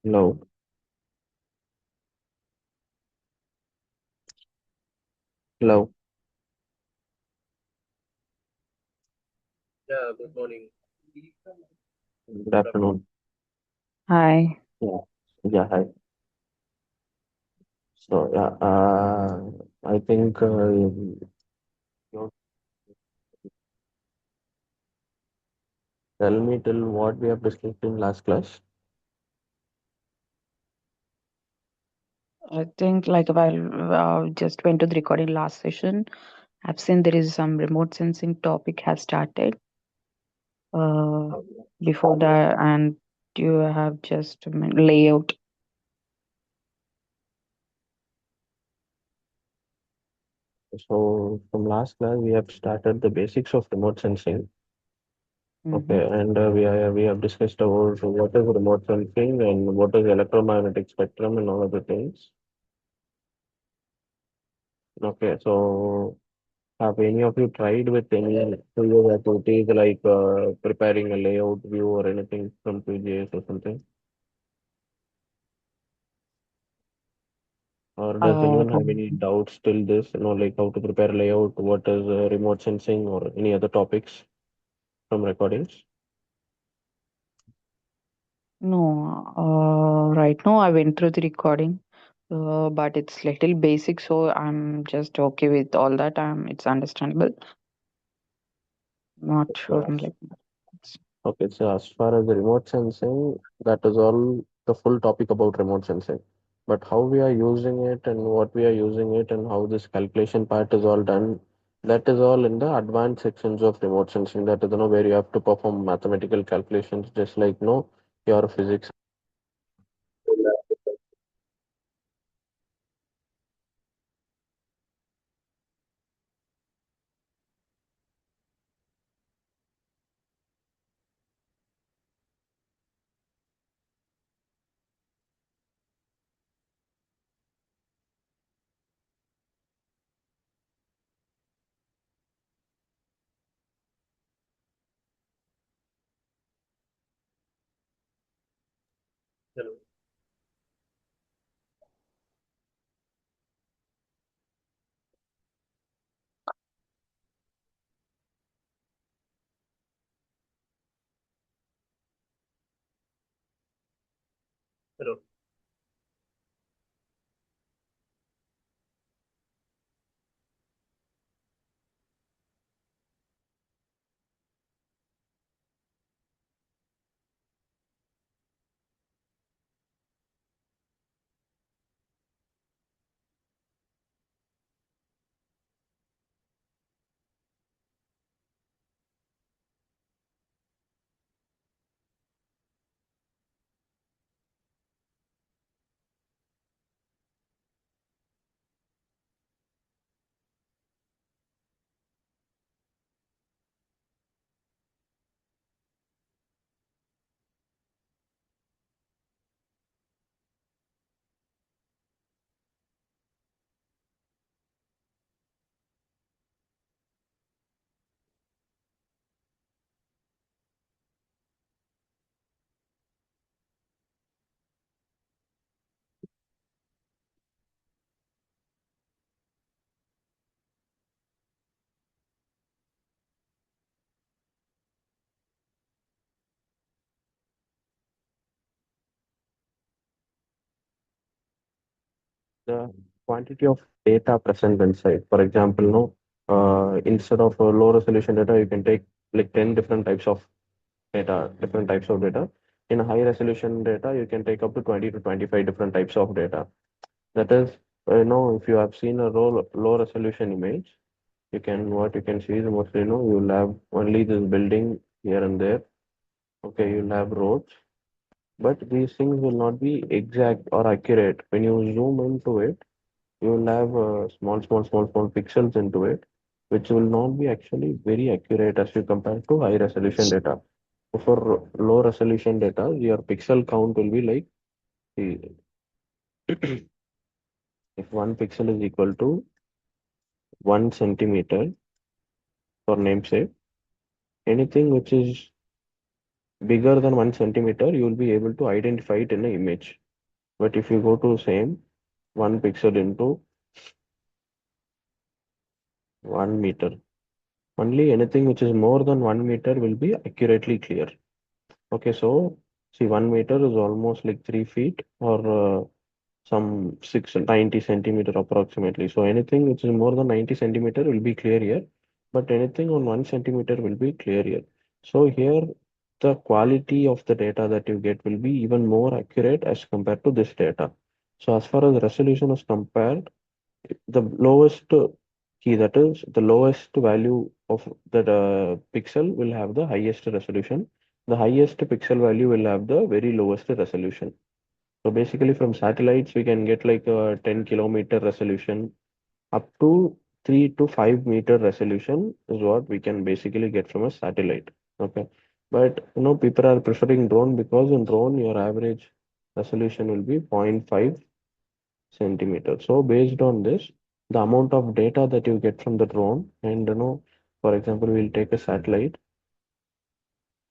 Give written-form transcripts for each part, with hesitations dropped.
Hello, hello, Yeah, good morning. good afternoon. Hi. Yeah, yeah, hi. So, yeah, I think you tell me till what we have discussed in last class. I think like while just went to the recording last session, I've seen there is some remote sensing topic has started uh, before that, and you have just layout. So, from last class, we have started the basics of remote sensing. Mm-hmm. Okay, and we have discussed about what is remote sensing and what is electromagnetic spectrum and all other things. Okay, so have any of you tried with any previous activities like preparing a layout view or anything from PGS or something? Or does anyone have any Um, doubts till this, like how to prepare layout, what is remote sensing, or any other topics from recordings? no, right now I went through the recording, but it's little basic, so I'm just okay with all that. It's understandable. Not sure. Yes. Like, Okay, so as far as the remote sensing, that is all the full topic about remote sensing. But how we are using it and what we are using it and how this calculation part is all done, that is all in the advanced sections of remote sensing. That is, where you have to perform mathematical calculations, just like, your physics. Hello. Hello. The quantity of data present inside. For example, instead of low resolution data, you can take like 10 different types of data, different types of data. In high resolution data, you can take up to 20 to 25 different types of data. That is, if you have seen a low resolution image, what you can see is mostly, you'll have only this building here and there. Okay, you'll have roads, but these things will not be exact or accurate. When you zoom into it, you will have small pixels into it, which will not be actually very accurate as you compare to high resolution data. So for low resolution data, your pixel count will be like, see, if one pixel is equal to 1 centimeter for namesake, anything which is bigger than 1 centimeter, you will be able to identify it in an image. But if you go to same 1 pixel into 1 meter, only anything which is more than 1 meter will be accurately clear. Okay, so see, 1 meter is almost like 3 feet or some 90 centimeter approximately. So anything which is more than 90 centimeter will be clear here, but anything on 1 centimeter will be clear here. So here the quality of the data that you get will be even more accurate as compared to this data. So as far as resolution is compared, the lowest key, that is the lowest value of that pixel will have the highest resolution. The highest pixel value will have the very lowest resolution. So basically from satellites, we can get like a 10 kilometer resolution up to 3 to 5 meter resolution is what we can basically get from a satellite. Okay. But people are preferring drone because in drone, your average resolution will be 0.5 centimeter. So based on this, the amount of data that you get from the drone, and for example, we'll take a satellite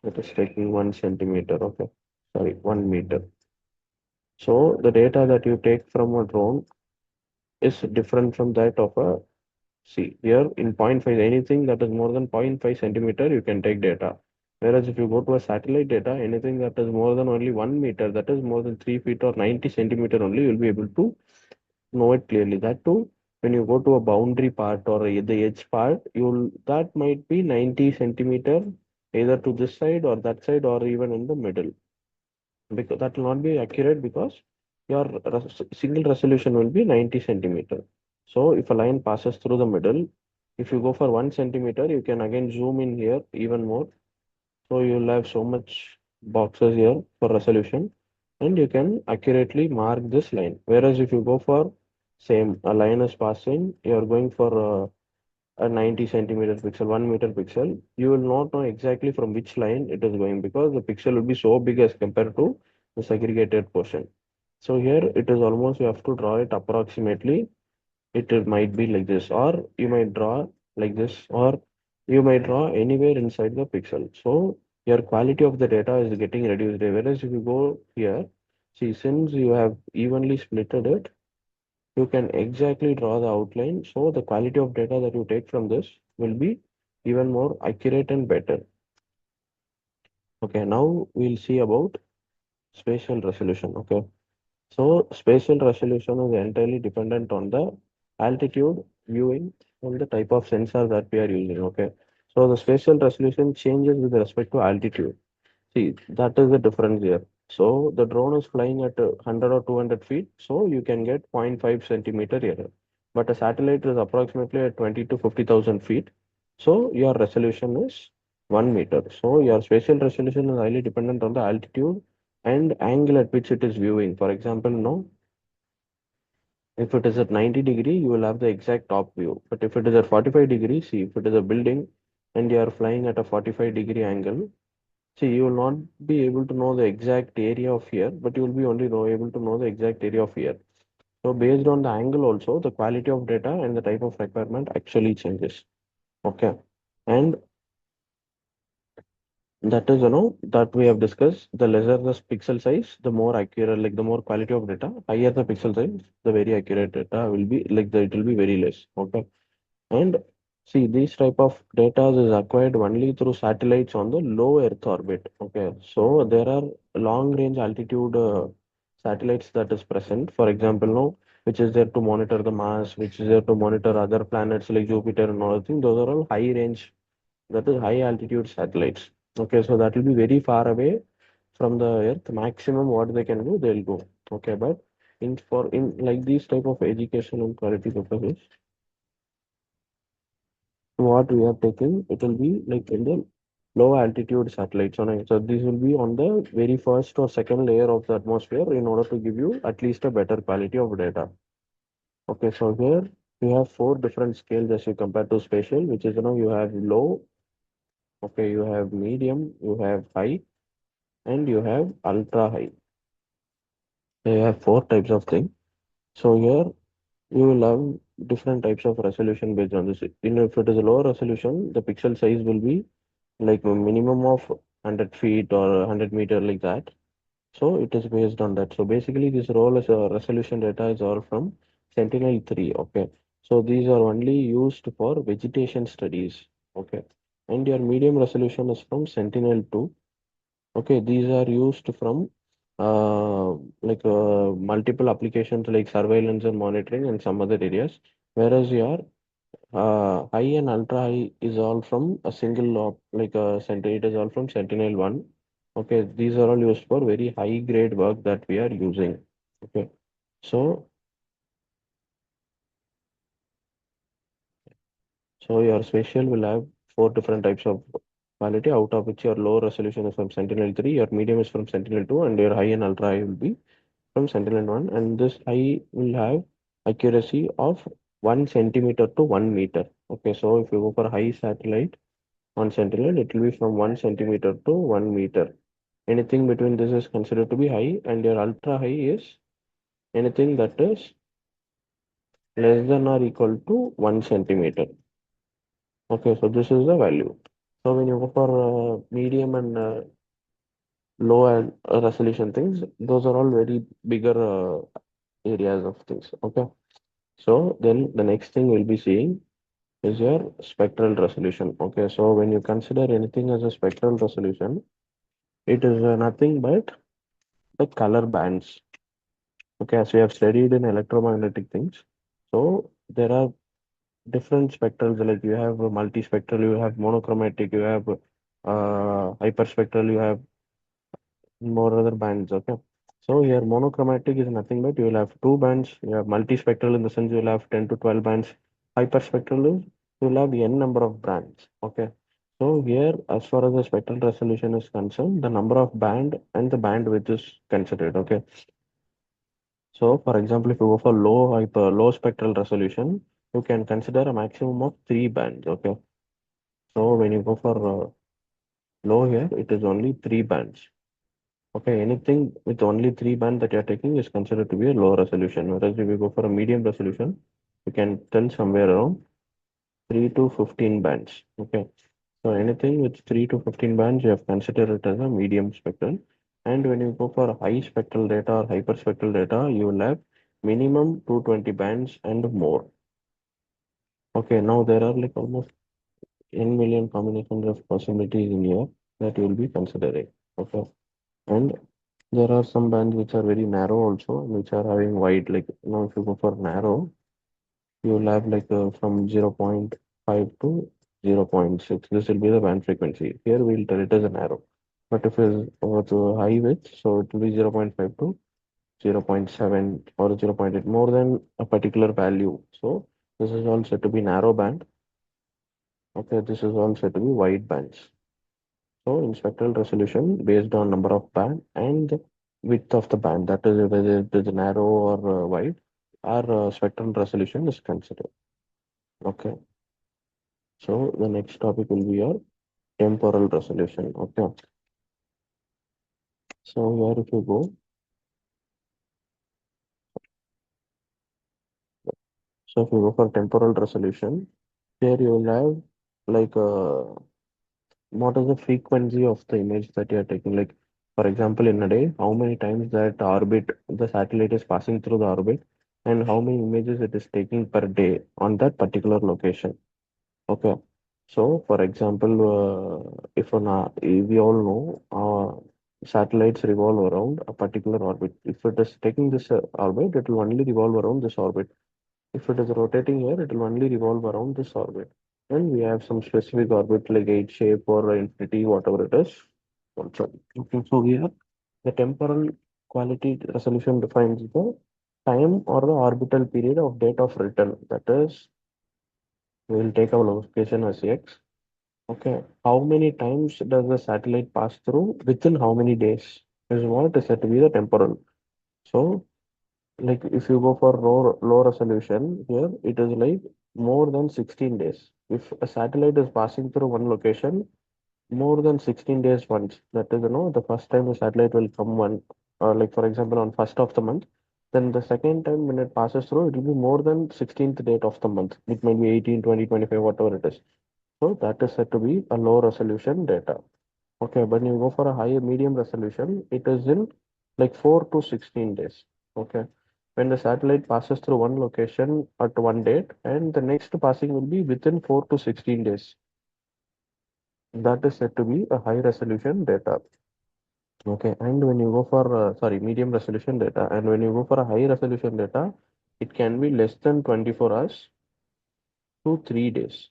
that is taking 1 centimeter. Okay. Sorry, 1 meter. So the data that you take from a drone is different from that of a see here in 0.5, anything that is more than 0.5 centimeter you can take data, whereas if you go to a satellite data, anything that is more than only 1 meter, that is more than 3 feet or 90 centimeter only, you'll be able to know it clearly. That too, when you go to a boundary part or the edge part, you'll that might be 90 centimeter either to this side or that side or even in the middle, because that will not be accurate because your single resolution will be 90 centimeter. So if a line passes through the middle, if you go for 1 centimeter, you can again zoom in here even more. So you'll have so much boxes here for resolution and you can accurately mark this line. Whereas if you go for same, a line is passing, you're going for a 90 centimeter pixel, 1 meter pixel, you will not know exactly from which line it is going because the pixel will be so big as compared to the segregated portion. So here it is almost you have to draw it approximately. It might be like this, or you might draw like this, or you might draw anywhere inside the pixel. So your quality of the data is getting reduced. Whereas if you go here, see, since you have evenly splitted it, you can exactly draw the outline. So the quality of data that you take from this will be even more accurate and better. Okay, now we'll see about spatial resolution. Okay, so spatial resolution is entirely dependent on the altitude, viewing, and the type of sensor that we are using. Okay, so the spatial resolution changes with respect to altitude. See, that is the difference here. So the drone is flying at 100 or 200 feet, so you can get 0.5 centimeter error. But a satellite is approximately at 20 to 50,000 feet, so your resolution is 1 meter. So your spatial resolution is highly dependent on the altitude and angle at which it is viewing. For example, no, if it is at 90 degree, you will have the exact top view. But if it is at 45 degrees, see, if it is a building and you are flying at a 45-degree angle, see, you will not be able to know the exact area of here, but you will be only able to know the exact area of here. So based on the angle also, the quality of data and the type of requirement actually changes. Okay. And that is, that we have discussed, the lesser the pixel size, the more accurate, like the more quality of data, higher the pixel size, the very accurate data will be like it will be very less. Okay. And see, these type of data is acquired only through satellites on the low Earth orbit. Okay, so there are long range altitude satellites that is present. For example, no, which is there to monitor the Mars, which is there to monitor other planets like Jupiter and all things. Those are all high range, that is high altitude satellites. Okay, so that will be very far away from the Earth. Maximum what they can do, they'll go. Okay, but in like these type of education and quality purposes, what we have taken, it will be like in the low altitude satellites on it. So this will be on the very first or second layer of the atmosphere in order to give you at least a better quality of data. Okay, so here you have four different scales as you compare to spatial, which is you have low, okay, you have medium, you have high, and you have ultra high. So you have four types of thing. So here you will have different types of resolution based on this. If it is a lower resolution, the pixel size will be like a minimum of 100 feet or 100 meter like that. So it is based on that. So basically, this role as a resolution data is all from Sentinel-3. Okay. So these are only used for vegetation studies. Okay. And your medium resolution is from Sentinel-2. Okay. These are used from multiple applications like surveillance and monitoring and some other areas. Whereas your high and ultra high is all from a single Sentinel. It is all from Sentinel-1. Okay, these are all used for very high grade work that we are using. Okay, so your spatial will have four different types of quality, out of which your low resolution is from Sentinel-3, your medium is from Sentinel-2, and your high and ultra high will be from Sentinel-1. And this high will have accuracy of 1 centimeter to 1 meter. Okay, so if you go for high satellite on Sentinel, it will be from 1 centimeter to 1 meter. Anything between this is considered to be high, and your ultra high is anything that is less than or equal to 1 centimeter. Okay, so this is the value. So when you go for medium and low and resolution things, those are all very bigger areas of things. Okay, so then the next thing we'll be seeing is your spectral resolution. Okay, so when you consider anything as a spectral resolution, it is nothing but the color bands. Okay, as we have studied in electromagnetic things, so there are different spectrals, like you have multispectral, you have monochromatic, you have hyperspectral, you have more other bands. Okay, so here monochromatic is nothing but you will have two bands. You have multispectral in the sense you will have 10 to 12 bands. Hyperspectral is you will have n number of bands. Okay, so here as far as the spectral resolution is concerned, the number of band and the bandwidth is considered. Okay, so for example, if you go for low spectral resolution, you can consider a maximum of three bands. Okay, so when you go for low here, it is only three bands. Okay, anything with only three bands that you're taking is considered to be a low resolution. Whereas if you go for a medium resolution, you can tell somewhere around 3 to 15 bands. Okay, so anything with 3 to 15 bands, you have considered it as a medium spectral. And when you go for high spectral data or hyperspectral data, you will have minimum 220 bands and more. Okay, now there are like almost n million combinations of possibilities in here that you will be considering. Okay, and there are some bands which are very narrow also, which are having wide, like, if you go for narrow, you will have like from 0.5 to 0.6. This will be the band frequency. Here we'll tell it as a narrow. But if it's over to high width, so it will be 0.5 to 0.7 or 0.8, more than a particular value. So this is all said to be narrow band. Okay, this is all said to be wide bands. So in spectral resolution, based on number of band and the width of the band, that is whether it is narrow or wide, our spectral resolution is considered. Okay. So the next topic will be your temporal resolution. Okay. So here if you go, so if you go for temporal resolution, here you will have like what is the frequency of the image that you are taking? Like, for example, in a day, how many times that orbit, the satellite is passing through the orbit, and how many images it is taking per day on that particular location. Okay. So, for example, we all know satellites revolve around a particular orbit. If it is taking this orbit, it will only revolve around this orbit. If it is rotating here, it will only revolve around this orbit. And we have some specific orbit like H shape or infinity, whatever it is. Also, okay, so here the temporal quality resolution defines the time or the orbital period of date of return. That is, we will take our location as x. Okay, how many times does the satellite pass through within how many days is what is said to be the temporal. So like if you go for low resolution here, it is like more than 16 days. If a satellite is passing through one location more than 16 days once, that is, the first time the satellite will come one, like for example, on first of the month, then the second time when it passes through, it will be more than 16th date of the month. It might be 18, 20, 25, whatever it is. So that is said to be a low resolution data. Okay, but you go for a higher medium resolution, it is in like 4 to 16 days. Okay. When the satellite passes through one location at one date, and the next passing will be within 4 to 16 days. That is said to be a high resolution data. Okay, and when you go for medium resolution data, and when you go for a high resolution data, it can be less than 24 hours to 3 days.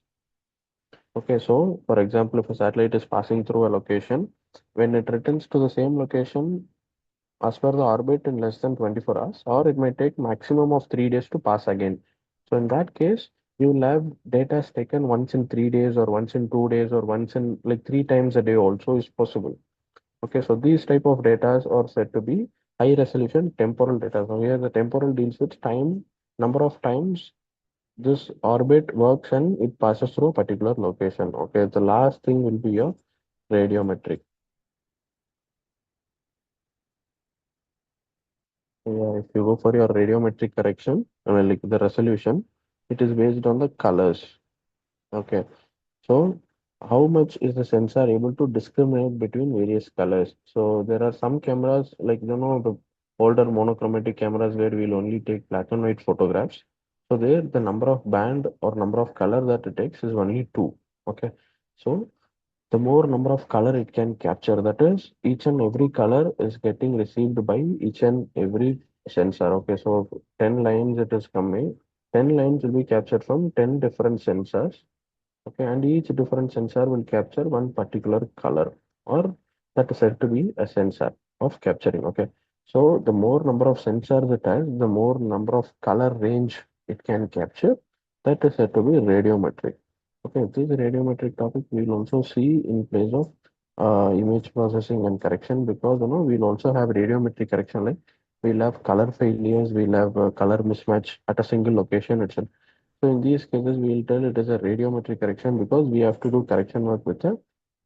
Okay, so for example, if a satellite is passing through a location, when it returns to the same location as per the orbit in less than 24 hours, or it may take maximum of 3 days to pass again. So in that case, you will have data taken once in 3 days, or once in 2 days, or once in like 3 times a day also is possible. Okay, so these type of data are said to be high resolution temporal data. So here the temporal deals with time, number of times this orbit works and it passes through a particular location. Okay, the last thing will be your radiometric. Yeah, if you go for your radiometric correction, I mean like the resolution, it is based on the colors. Okay, so how much is the sensor able to discriminate between various colors? So there are some cameras like the older monochromatic cameras where we'll only take black and white photographs. So there the number of band or number of color that it takes is only two. Okay, so the more number of color it can capture, that is each and every color is getting received by each and every sensor. Okay, so 10 lines it is coming, 10 lines will be captured from 10 different sensors. Okay, and each different sensor will capture one particular color, or that is said to be a sensor of capturing. Okay, so the more number of sensors it has, the more number of color range it can capture. That is said to be radiometric. Okay, this radiometric topic we'll also see in place of image processing and correction, because we'll also have radiometric correction, like we'll have color failures, we'll have color mismatch at a single location itself. So in these cases, we'll tell it is a radiometric correction because we have to do correction work with a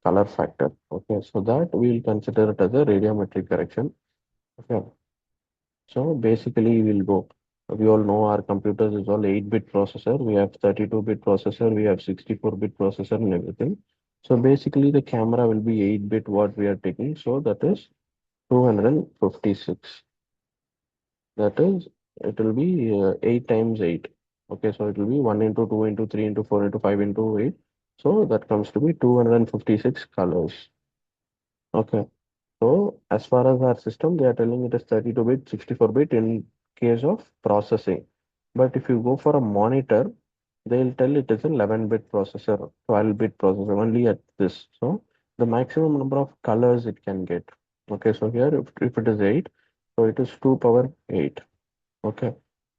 color factor. Okay, so that we'll consider it as a radiometric correction. Okay, so basically we'll go. We all know our computers is all 8-bit processor. We have 32-bit processor. We have 64-bit processor and everything. So basically the camera will be 8-bit what we are taking. So that is 256. That is, it will be 8 times 8. Okay, so it will be 1 into 2 into 3 into 4 into 5 into 8. So that comes to be 256 colors. Okay, so as far as our system, they are telling it is 32-bit, 64-bit in case of processing. But if you go for a monitor, they'll tell it is an 11-bit processor, 12-bit processor, only at this. So the maximum number of colors it can get. Okay, so here if it is 8, so it is 2 power 8. Okay,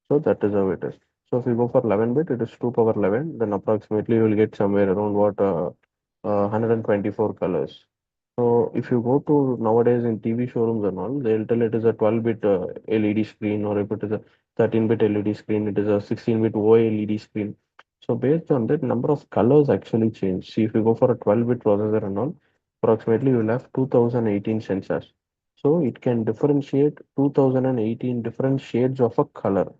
so that is how it is. So if you go for 11-bit, it is 2 power 11, then approximately you will get somewhere around 124 colors. So if you go to nowadays in TV showrooms and all, they'll tell it is a 12-bit LED screen, or if it is a 13-bit LED screen, it is a 16-bit OLED screen. So based on that, number of colors actually change. See, if you go for a 12-bit processor and all, approximately you will have 2018 sensors. So it can differentiate 2018 different shades of a color.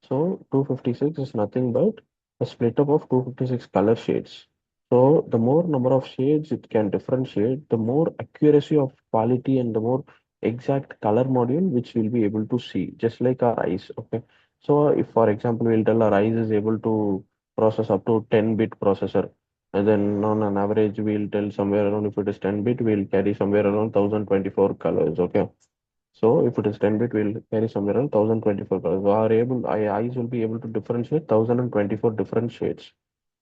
So 256 is nothing but a split up of 256 color shades. So the more number of shades it can differentiate, the more accuracy of quality and the more exact color module which we'll be able to see, just like our eyes. Okay. So if for example we'll tell our eyes is able to process up to 10-bit processor, and then on an average we'll tell somewhere around, if it is 10-bit, we'll carry somewhere around 1024 colors. Okay. So if it is 10-bit, we'll carry somewhere around 1024 colors. So our eyes will be able to differentiate 1024 different shades.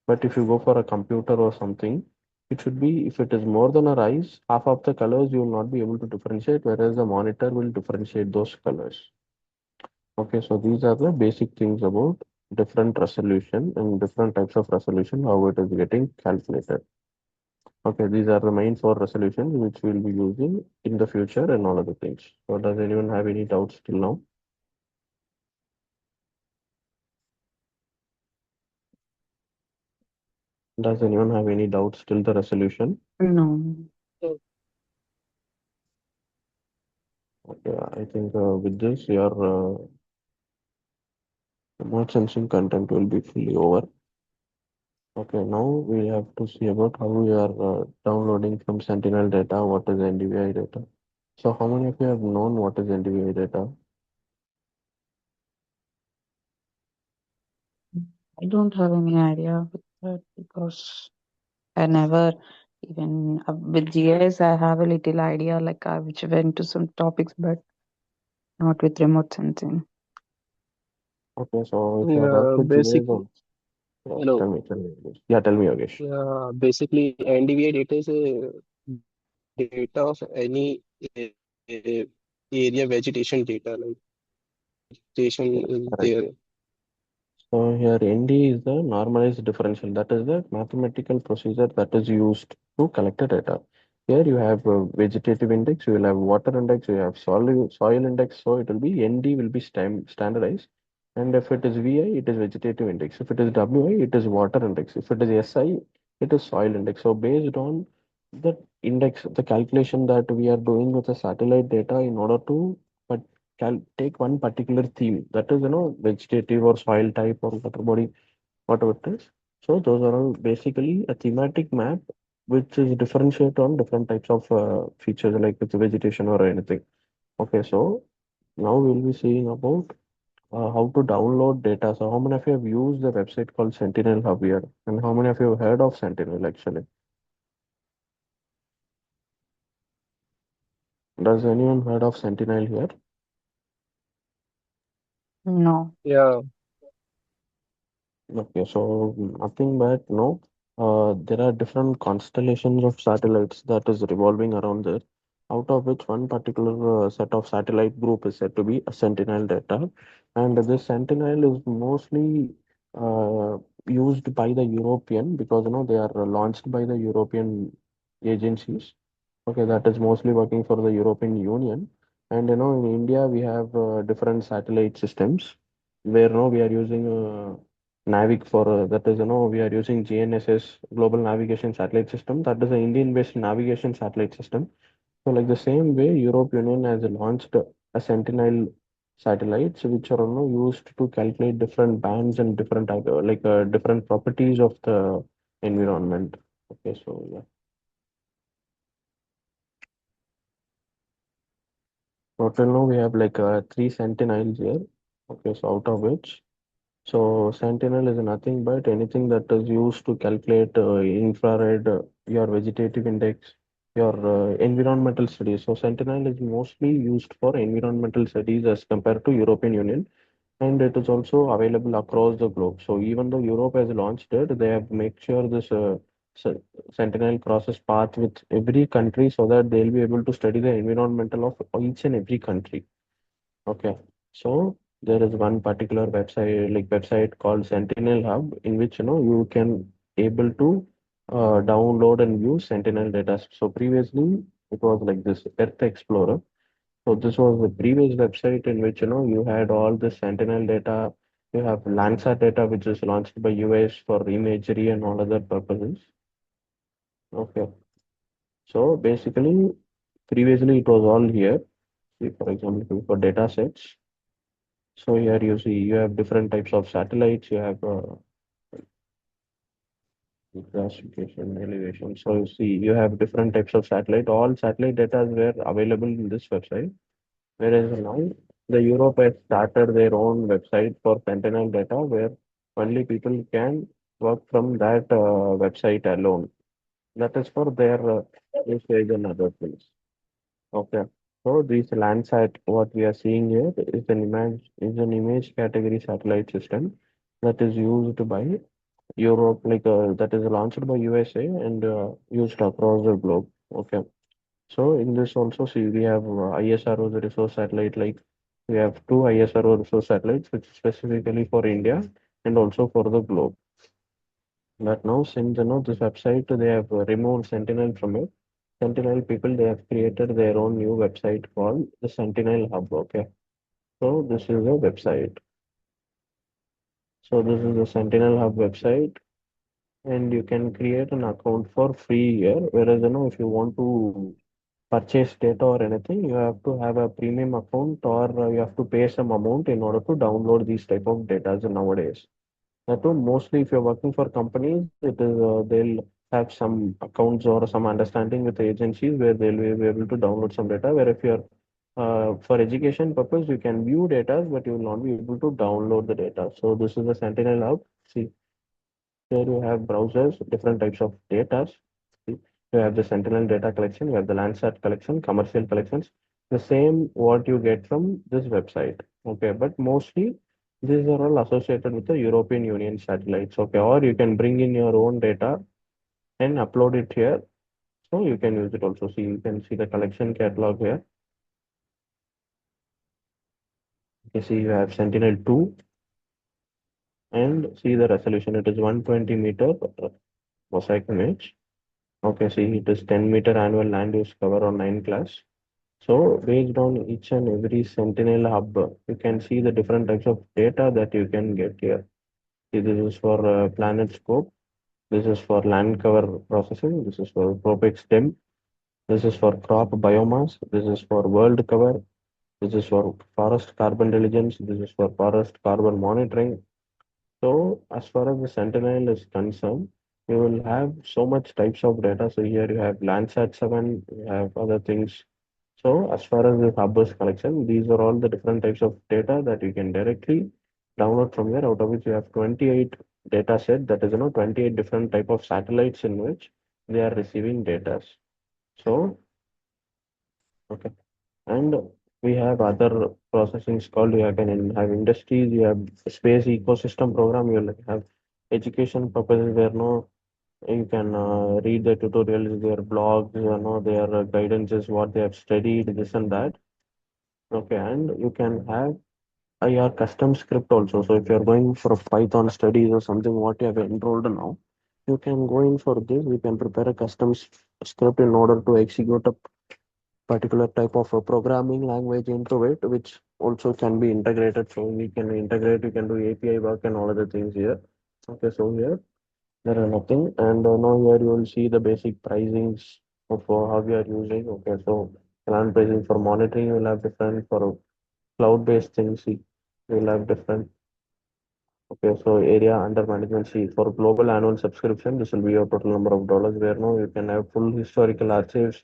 But if you go for a computer or something, it should be, if it is more than our eyes, half of the colors you will not be able to differentiate, whereas the monitor will differentiate those colors. Okay, so these are the basic things about different resolution and different types of resolution, how it is getting calculated. Okay, these are the main four resolutions which we'll be using in the future and all other things. So does anyone have any doubts till now? Does anyone have any doubts till the resolution? No. Okay, I think with this, your remote sensing content will be fully over. Okay, now we have to see about how we are downloading from Sentinel data, what is NDVI data. So how many of you have known what is NDVI data? I don't have any idea with that because I never even with GIS I have a little idea like I which went to some topics but not with remote sensing. Okay, so if you are Yeah, up with GIS, basically, tell hello. me, Yogesh. Yeah, tell me, Yogesh. Yeah, basically, NDVI data is a data of any area vegetation data, like vegetation Yeah, is correct. there. So here ND is the normalized differential. That is the mathematical procedure that is used to collect the data. Here you have a vegetative index, you will have water index, you have soil index. So it will be ND will be standardized. And if it is VI, it is vegetative index. If it is WI, it is water index. If it is SI, it is soil index. So based on the index, the calculation that we are doing with the satellite data in order to but take one particular theme that is vegetative or soil type or water body, whatever it is. So those are all basically a thematic map which is differentiate on different types of features like it's vegetation or anything. Okay, so now we'll be seeing about how to download data. So how many of you have used the website called Sentinel Hub here, and how many of you have heard of Sentinel actually? Does anyone heard of Sentinel here? No. Yeah, Okay, so nothing but no. There are different constellations of satellites that is revolving around there, out of which one particular set of satellite group is said to be a Sentinel data, and this Sentinel is mostly uh, used by the European because they are launched by the European agencies. Okay, that is mostly working for the European Union, and in India we have different satellite systems where we are using. Navic for that is we are using GNSS Global Navigation Satellite System, that is an Indian based navigation satellite system. So like the same way Europe Union has launched a Sentinel satellites which are used to calculate different bands and different different properties of the environment. Okay, so yeah. So till now we have like three Sentinels here. Okay, so out of which so Sentinel is nothing but anything that is used to calculate infrared, your vegetative index, your environmental studies. So Sentinel is mostly used for environmental studies as compared to European Union, and it is also available across the globe. So even though Europe has launched it, they have make sure this Sentinel crosses path with every country so that they'll be able to study the environmental of each and every country. Okay, so there is one particular website called Sentinel Hub in which you can able to download and view Sentinel data. So previously it was like this Earth Explorer. So this was the previous website in which you had all the Sentinel data. You have Landsat data which is launched by US for imagery and all other purposes. Okay, so basically previously it was all here. See, for example, for data sets. So here you see you have different types of satellites. You have classification, elevation. So you see you have different types of satellite. All satellite data were available in this website. Whereas now the Europe has started their own website for Sentinel data where only people can work from that website alone. That is for their usage and other things. Okay. So this Landsat, what we are seeing here is an image category satellite system that is used by Europe, that is launched by USA and used across the globe. Okay. So in this also see we have ISRO, the resource satellite, like we have two ISRO resource satellites, which is specifically for India and also for the globe. But now since this website they have removed Sentinel from it. Sentinel people they have created their own new website called the Sentinel Hub. Okay. So this is the website. So this is the Sentinel Hub website, and you can create an account for free here. Whereas if you want to purchase data or anything, you have to have a premium account or you have to pay some amount in order to download these type of data nowadays. That too, mostly if you're working for companies, it is they'll have some accounts or some understanding with agencies where they'll be able to download some data. Where if you're for education purpose, you can view data, but you will not be able to download the data. So this is the Sentinel Hub. See, here you have browsers, different types of data. See, you have the Sentinel data collection, you have the Landsat collection, commercial collections, the same what you get from this website. Okay, but mostly these are all associated with the European Union satellites. Okay, or you can bring in your own data and upload it here. So you can use it also. See, you can see the collection catalog here. You see, you have Sentinel-2 and see the resolution. It is 120 meter mosaic image. Okay, see, it is 10-meter annual land use cover on 9 class. So based on each and every Sentinel hub, you can see the different types of data that you can get here. See, this is for planet scope. This is for land cover processing. This is for Propex stem. This is for crop biomass. This is for world cover. This is for forest carbon diligence. This is for forest carbon monitoring. So as far as the Sentinel is concerned, you will have so much types of data. So here you have Landsat 7, you have other things. So as far as the Hub's collection, these are all the different types of data that you can directly download from here, out of which you have 28 data set, that is, 28 different type of satellites in which they are receiving data. So, okay. And we have other processings called, you can have industries, you have space ecosystem program, you will have education purposes where you can read the tutorials, their blogs, their guidances, what they have studied, this and that. Okay, and you can have your custom script also. So if you're going for a Python studies or something, what you have enrolled now, you can go in for this. You can prepare a custom script in order to execute a particular type of a programming language into it, which also can be integrated. So we can integrate, you can do API work and all other things here. Okay, so here there are nothing, and now here you will see the basic pricings of how we are using. Okay, so plan pricing for monitoring, you will have different. For cloud-based things, you will have different. Okay, so area under management, see, for global annual subscription, this will be your total number of dollars, where now you can have full historical archives.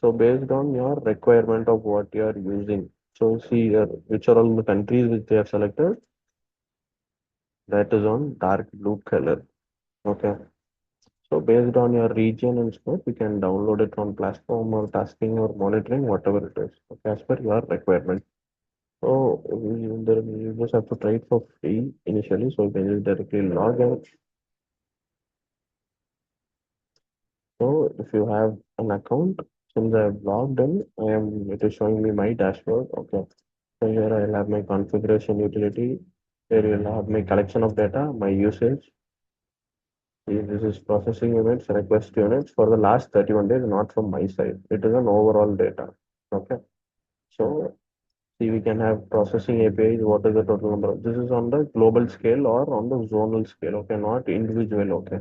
So based on your requirement of what you are using. So see here, which are all the countries which they have selected. That is on dark blue color. Okay. So based on your region and scope, you can download it on platform or tasking or monitoring, whatever it is. Okay, as per your requirement. So you just have to try it for free initially. So you can just directly log in. So if you have an account, since I have logged in, it is showing me my dashboard. Okay. So here I'll have my configuration utility. Here you'll have my collection of data, my usage. See, this is processing units, request units for the last 31 days, not from my side. It is an overall data. Okay. So see, we can have processing APIs. What is the total number? This is on the global scale or on the zonal scale. Okay, not individual. Okay.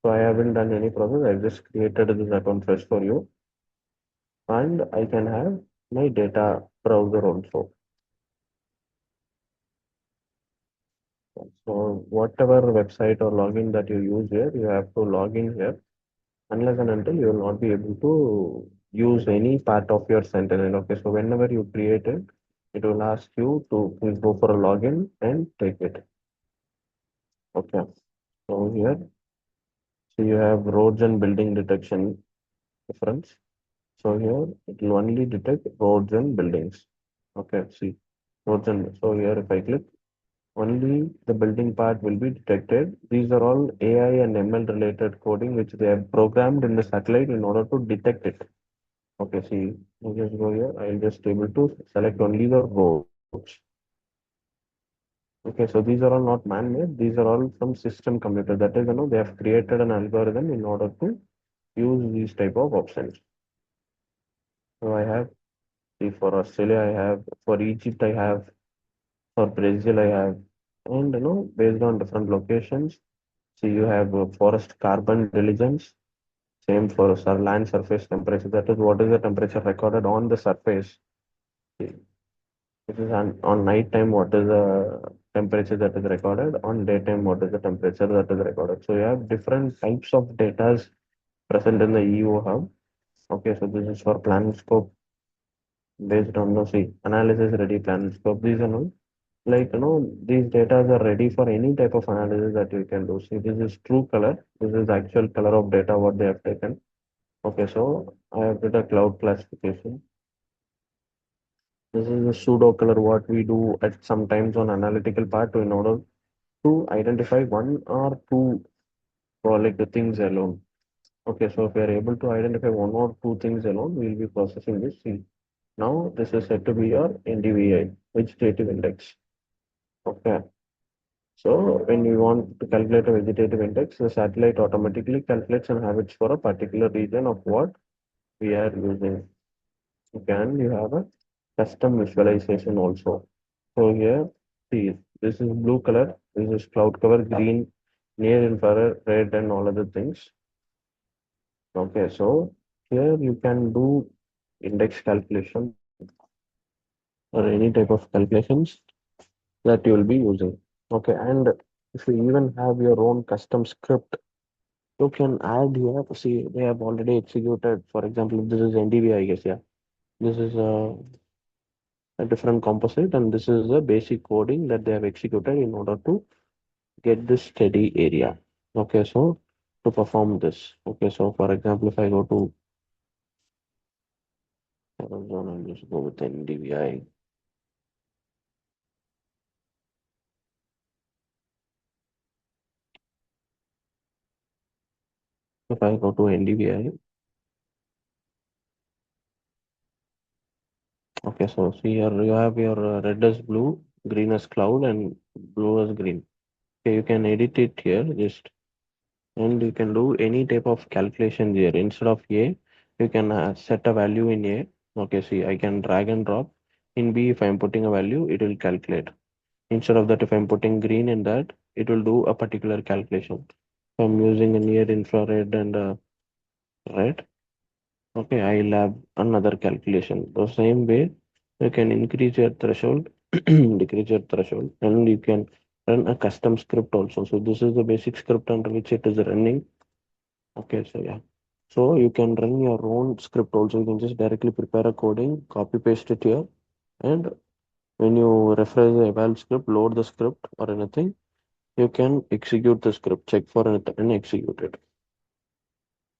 So I haven't done any process. I've just created this account first for you, and I can have my data browser also. So whatever website or login that you use here, you have to log in here. Unless and until you will not be able to use any part of your Sentinel. Okay, so whenever you create it, it will ask you to please go for a login and take it. Okay, so here, so you have roads and building detection difference. So here it will only detect roads and buildings. Okay, see roads and so here if I click, only the building part will be detected. These are all AI and ML related coding which they have programmed in the satellite in order to detect it. Okay, see, I'll just go here. I'll just able to select only the roads. Okay, so these are all not man-made. These are all from system computer. That is, they have created an algorithm in order to use these type of options. So I have, see, for Australia, I have, for Egypt, I have, for Brazil, I have, and based on different locations. See, you have forest carbon diligence. Same for land surface temperature. That is, what is the temperature recorded on the surface. See, it is on night time, what is the temperature that is recorded. On daytime, what is the temperature that is recorded. So you have different types of data present in the EO hub. Okay, so this is for PlanetScope based on the analysis ready PlanetScope. These are all like these data are ready for any type of analysis that you can do. See, this is true color. This is actual color of data what they have taken. Okay, so I have did a cloud classification. This is the pseudo color what we do at sometimes on analytical part in order to identify one or two or like the things alone. Okay, so if we are able to identify one or two things alone, we'll be processing this. See, now this is said to be your NDVI, vegetative index. Okay, so when you want to calculate a vegetative index, the satellite automatically calculates and have it for a particular region of what we are using. Again, you have a custom visualization also. So here, see, this is blue color, this is cloud cover, green, near infrared, red, and all other things. Okay, so here you can do index calculation or any type of calculations that you will be using. Okay, and if you even have your own custom script, you can add here. See, they have already executed. For example, if this is NDVI, I guess, yeah. This is a different composite, and this is the basic coding that they have executed in order to get this steady area. Okay, so to perform this. Okay, so for example, if I go to Amazon, I'll just go with NDVI. If I go to NDVI, okay, so see here you have your red as blue, green as cloud, and blue as green. Okay, you can edit it here just, and you can do any type of calculation here. Instead of A, you can set a value in A. Okay, see, I can drag and drop. In B, if I'm putting a value, it will calculate. Instead of that, if I'm putting green in that, it will do a particular calculation. If I'm using a near infrared and red, okay, I'll have another calculation. The same way, you can increase your threshold, decrease your threshold, and you can run a custom script also. So this is the basic script under which it is running. Okay, so yeah. So you can run your own script also. You can just directly prepare a coding, copy paste it here, and when you refresh the eval script, load the script or anything, you can execute the script, check for it and execute it.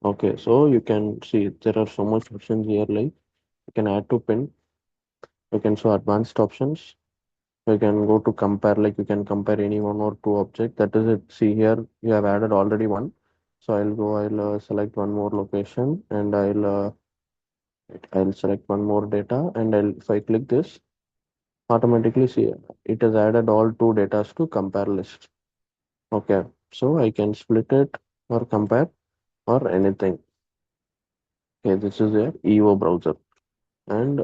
Okay, so you can see there are so much options here, like you can add to pin, you can show advanced options, you can go to compare, like you can compare any one or two object. That is it. See here, you have added already one. So I'll select one more location and I'll select one more data and if I click this, automatically see it has added all two data to compare list. Okay, so I can split it or compare or anything. Okay, this is your EO browser. And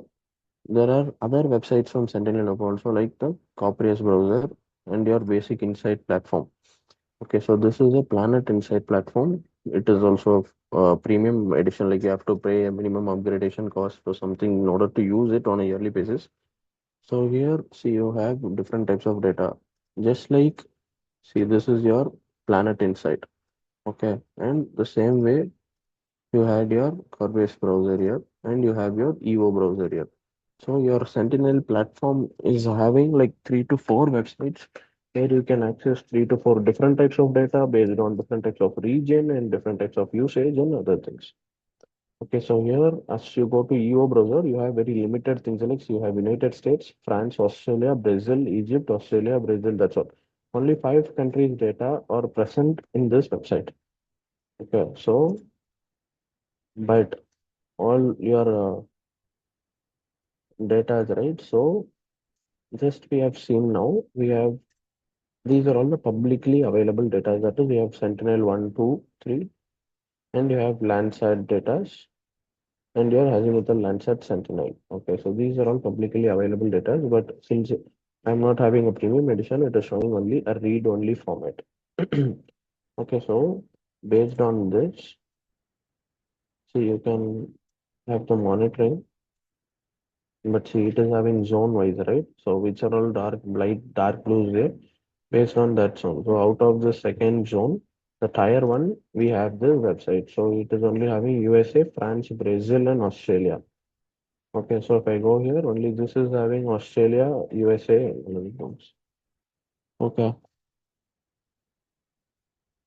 there are other websites from Sentinel also, like the Coprius browser and your basic insight platform. Okay, so this is a Planet Insight platform. It is also a premium edition, like you have to pay a minimum upgradation cost for something in order to use it on a yearly basis. So here, see, you have different types of data. Just like, see, this is your Planet Insight. Okay, and the same way you had your Corbase browser here, and you have your EO browser here. So your Sentinel platform is having like 3 to 4 websites where you can access 3 to 4 different types of data based on different types of region and different types of usage and other things. Okay, so here as you go to EO browser, you have very limited things like you have United States, France, Australia, Brazil, Egypt, Australia, Brazil, that's all. Only 5 countries data are present in this website. Okay, so but all your data is right. So just we have seen now, we have these are all the publicly available data. That is, we have Sentinel 1, 2, 3, and you have Landsat data, and your Azimuthal Landsat Sentinel. Okay, so these are all publicly available data, but since I'm not having a premium edition, it is showing only a read-only format. Okay, so based on this, so you can have the monitoring. But see, it is having zone wise, right? So which are all dark, light, dark blues there based on that zone. So out of the second zone, the tier one, we have the website. So it is only having USA, France, Brazil, and Australia. Okay, so if I go here, only this is having Australia, USA, and other ones. Okay,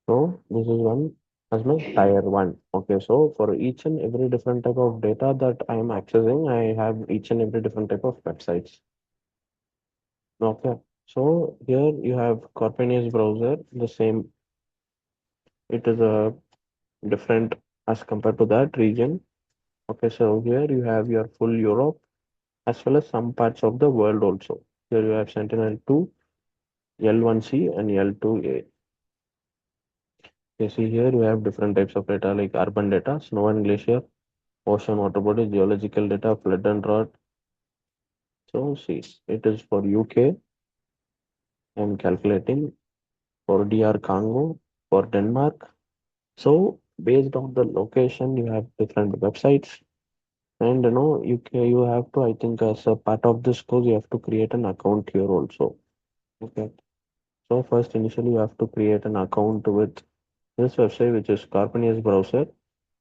so this is one as my tier one. Okay, so for each and every different type of data that I am accessing, I have each and every different type of websites. Okay, so here you have Corpinius browser, the same. It is a different as compared to that region. Okay, so here you have your full Europe as well as some parts of the world also. Here you have Sentinel-2, L1C, and L2A. You see here you have different types of data like urban data, snow and glacier, ocean water body, geological data, flood and drought. So see, it is for UK. I'm calculating for DR Congo, for Denmark. So based on the location, you have different websites. And you have to, I think, as a part of this course, you have to create an account here also. Okay. So first, initially, you have to create an account with this website, which is Carpanius browser.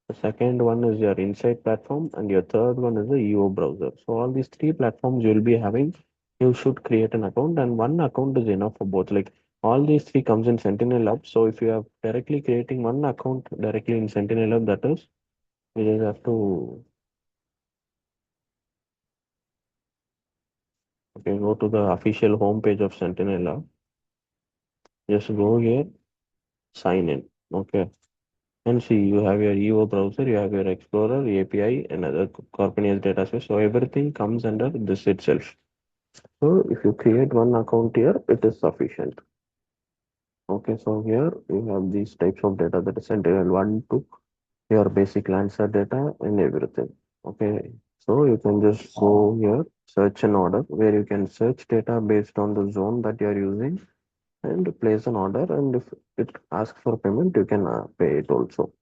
The second one is your Insight platform, and your third one is the EO browser. So all these three platforms you will be having, you should create an account, and one account is enough for both. Like all these three comes in Sentinel Hub. So if you have directly creating one account directly in Sentinel Hub, that is, you just have to go to the official homepage of Sentinel Hub. Just go here, sign in. Okay. And see, you have your EO browser, you have your Explorer, API, and other Corpinius data space. So everything comes under this itself. So if you create one account here, it is sufficient. Okay, so here you have these types of data that is Sentinel-1 to your basic Landsat data and everything. Okay, so you can just go here, search an order where you can search data based on the zone that you are using and place an order. And if it asks for payment, you can pay it also.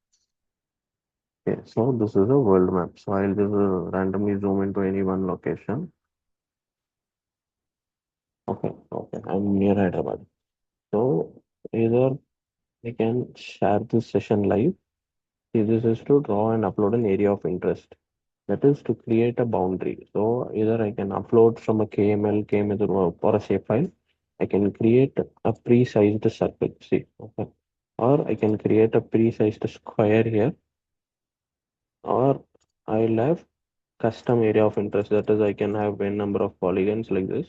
Okay, so this is a world map. So I'll just randomly zoom into any one location. Okay, I'm near Hyderabad. So either I can share this session live. See, this is to draw and upload an area of interest. That is to create a boundary. So either I can upload from a KML, KML or a shapefile. I can create a pre-sized circle. See, okay. Or I can create a pre-sized square here. Or I'll have custom area of interest. That is, I can have n number of polygons like this.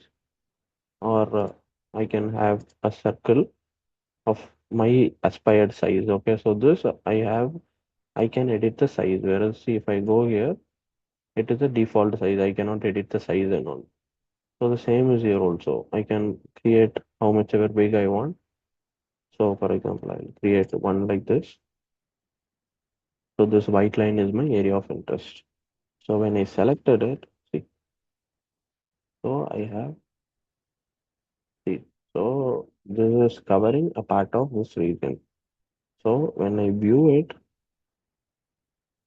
Or I can have a circle of my aspired size. Okay, so this I can edit the size. Whereas see, if I go here, it is a default size. I cannot edit the size and all. So the same is here also. I can create how much ever big I want. So for example, I'll create one like this. So this white line is my area of interest. So when I selected it, see, so I have, see, so this is covering a part of this region. So when I view it,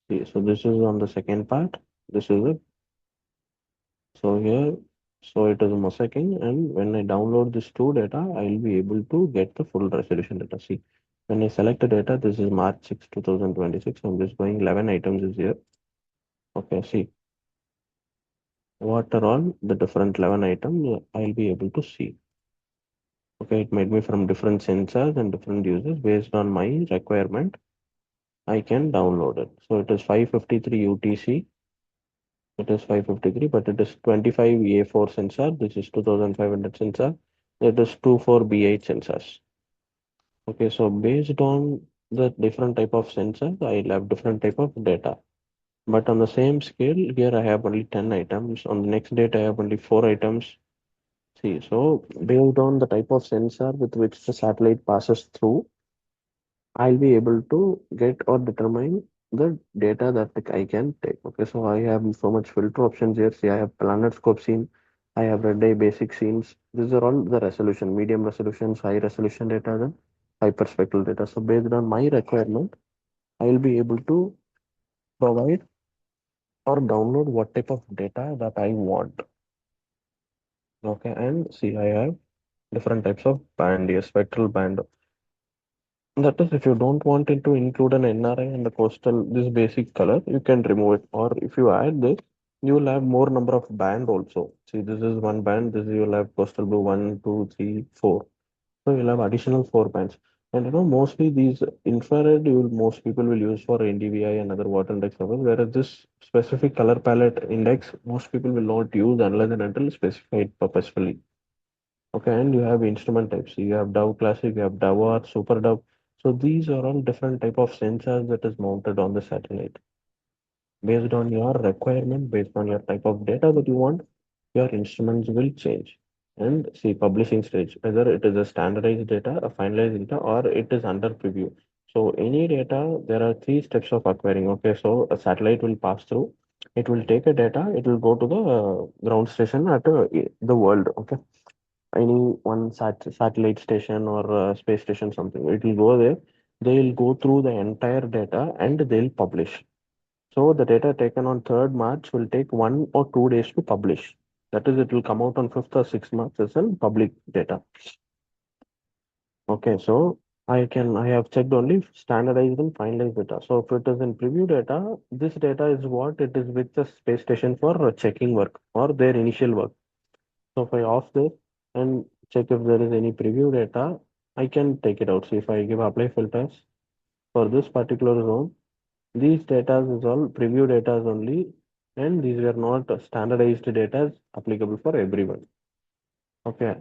see, so this is on the second part. This is it. So here, so it is mosaicing, and when I download this two data, I'll be able to get the full resolution data. See, when I select the data, this is March 6, 2026. I'm just going 11 items is here. Okay, see, what are all the different 11 items I'll be able to see. Okay, it made me from different sensors and different users based on my requirement. I can download it. So it is 553 UTC. It is 553, but it is 25 A4 sensor. This is 2500 sensor. It is 24 B8 sensors. Okay, so based on the different type of sensors, I'll have different type of data. But on the same scale, here I have only 10 items. On the next date, I have only 4 items. See, so based on the type of sensor with which the satellite passes through, I'll be able to get or determine the data that I can take. Okay, so I have so much filter options here. See, I have planet scope scene, I have red eye basic scenes. These are all the resolution, medium resolutions, high resolution data, then hyperspectral data. So, based on my requirement, I will be able to provide. or download what type of data that I want. Okay, and see, I have different types of band here, spectral band. That is, if you don't want it to include an NRI and the coastal, this basic color, you can remove it. Or if you add this, you will have more number of band also. See, this is one band, this you will have coastal blue 1, 2, 3, 4. So you'll have additional 4 bands. And mostly these infrared, most people will use for NDVI and other water index levels, whereas this specific color palette index, most people will not use unless and until specified purposefully. Okay, and you have instrument types. You have Dove Classic, you have Dove R, Super Dove. So these are all different type of sensors that is mounted on the satellite. Based on your requirement, based on your type of data that you want, your instruments will change. And see, publishing stage, whether it is a standardized data, a finalized data, or it is under preview. So any data, there are 3 steps of acquiring. Okay, so a satellite will pass through. It will take a data. It will go to the ground station at the world. Okay, any one satellite station or space station, something. It will go there. They'll go through the entire data and they'll publish. So the data taken on 3rd March will take 1 or 2 days to publish. That is, it will come out on 5th or 6th March as in public data. Okay, so I have checked only standardized and finalized data. So if it is in preview data, this data is what it is with the space station for checking work or their initial work. So if I off this and check if there is any preview data, I can take it out. So if I give apply filters for this particular zone, these data is all preview data only, and these were not standardized data applicable for everyone. Okay,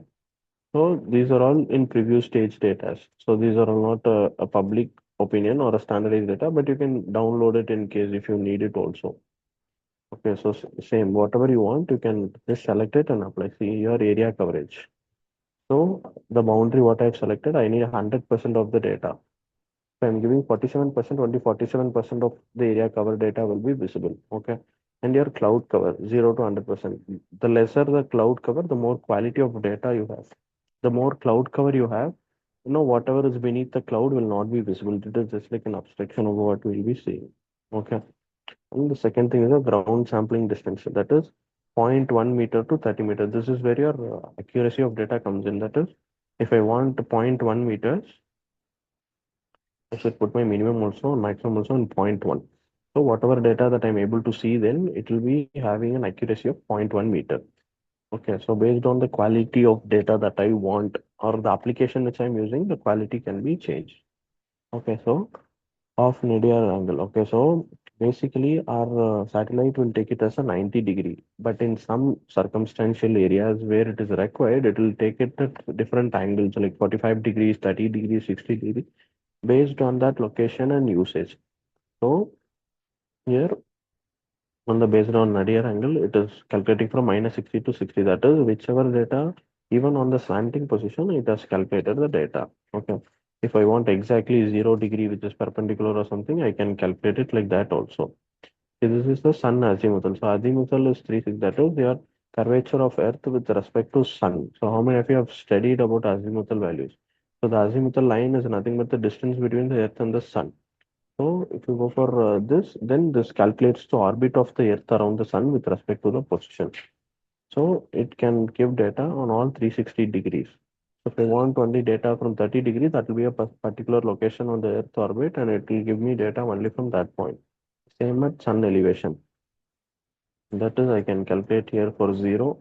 so these are all in preview stage data. So these are all not a public opinion or a standardized data, but you can download it in case if you need it also. Okay, so same, whatever you want, you can just select it and apply. See your area coverage. So the boundary what I've selected, I need 100% of the data. So I'm giving 47%, only 47% of the area cover data will be visible. Okay. And your cloud cover, 0 to 100%. The lesser the cloud cover, the more quality of data you have. The more cloud cover you have, whatever is beneath the cloud will not be visible. It is just like an abstraction of what we'll be seeing. Okay. And the second thing is a ground sampling distance. That is 0.1 meter to 30 meter. This is where your accuracy of data comes in. That is, if I want 0.1 meters, I should put my minimum also and maximum also in 0.1. So whatever data that I'm able to see, then it will be having an accuracy of 0.1 meter. Okay, so based on the quality of data that I want or the application which I'm using, the quality can be changed. Okay, so of nadir angle. Okay, so basically our satellite will take it as a 90-degree, but in some circumstantial areas where it is required, it will take it at different angles, like 45 degrees, 30 degrees, 60 degrees, based on that location and usage. So here on the based on nadir angle, it is calculating from -60 to 60. That is whichever data, even on the slanting position, it has calculated the data. Okay. If I want exactly 0 degree, which is perpendicular or something, I can calculate it like that also. See, this is the sun azimuthal. So azimuthal is 360. That is your curvature of Earth with respect to sun. So how many of you have studied about azimuthal values? So the azimuthal line is nothing but the distance between the Earth and the sun. So if you go for this, then this calculates the orbit of the Earth around the sun with respect to the position. So it can give data on all 360 degrees. So if I want only data from 30 degrees, that will be a particular location on the Earth orbit, and it will give me data only from that point. Same at sun elevation. That is, I can calculate here for 0.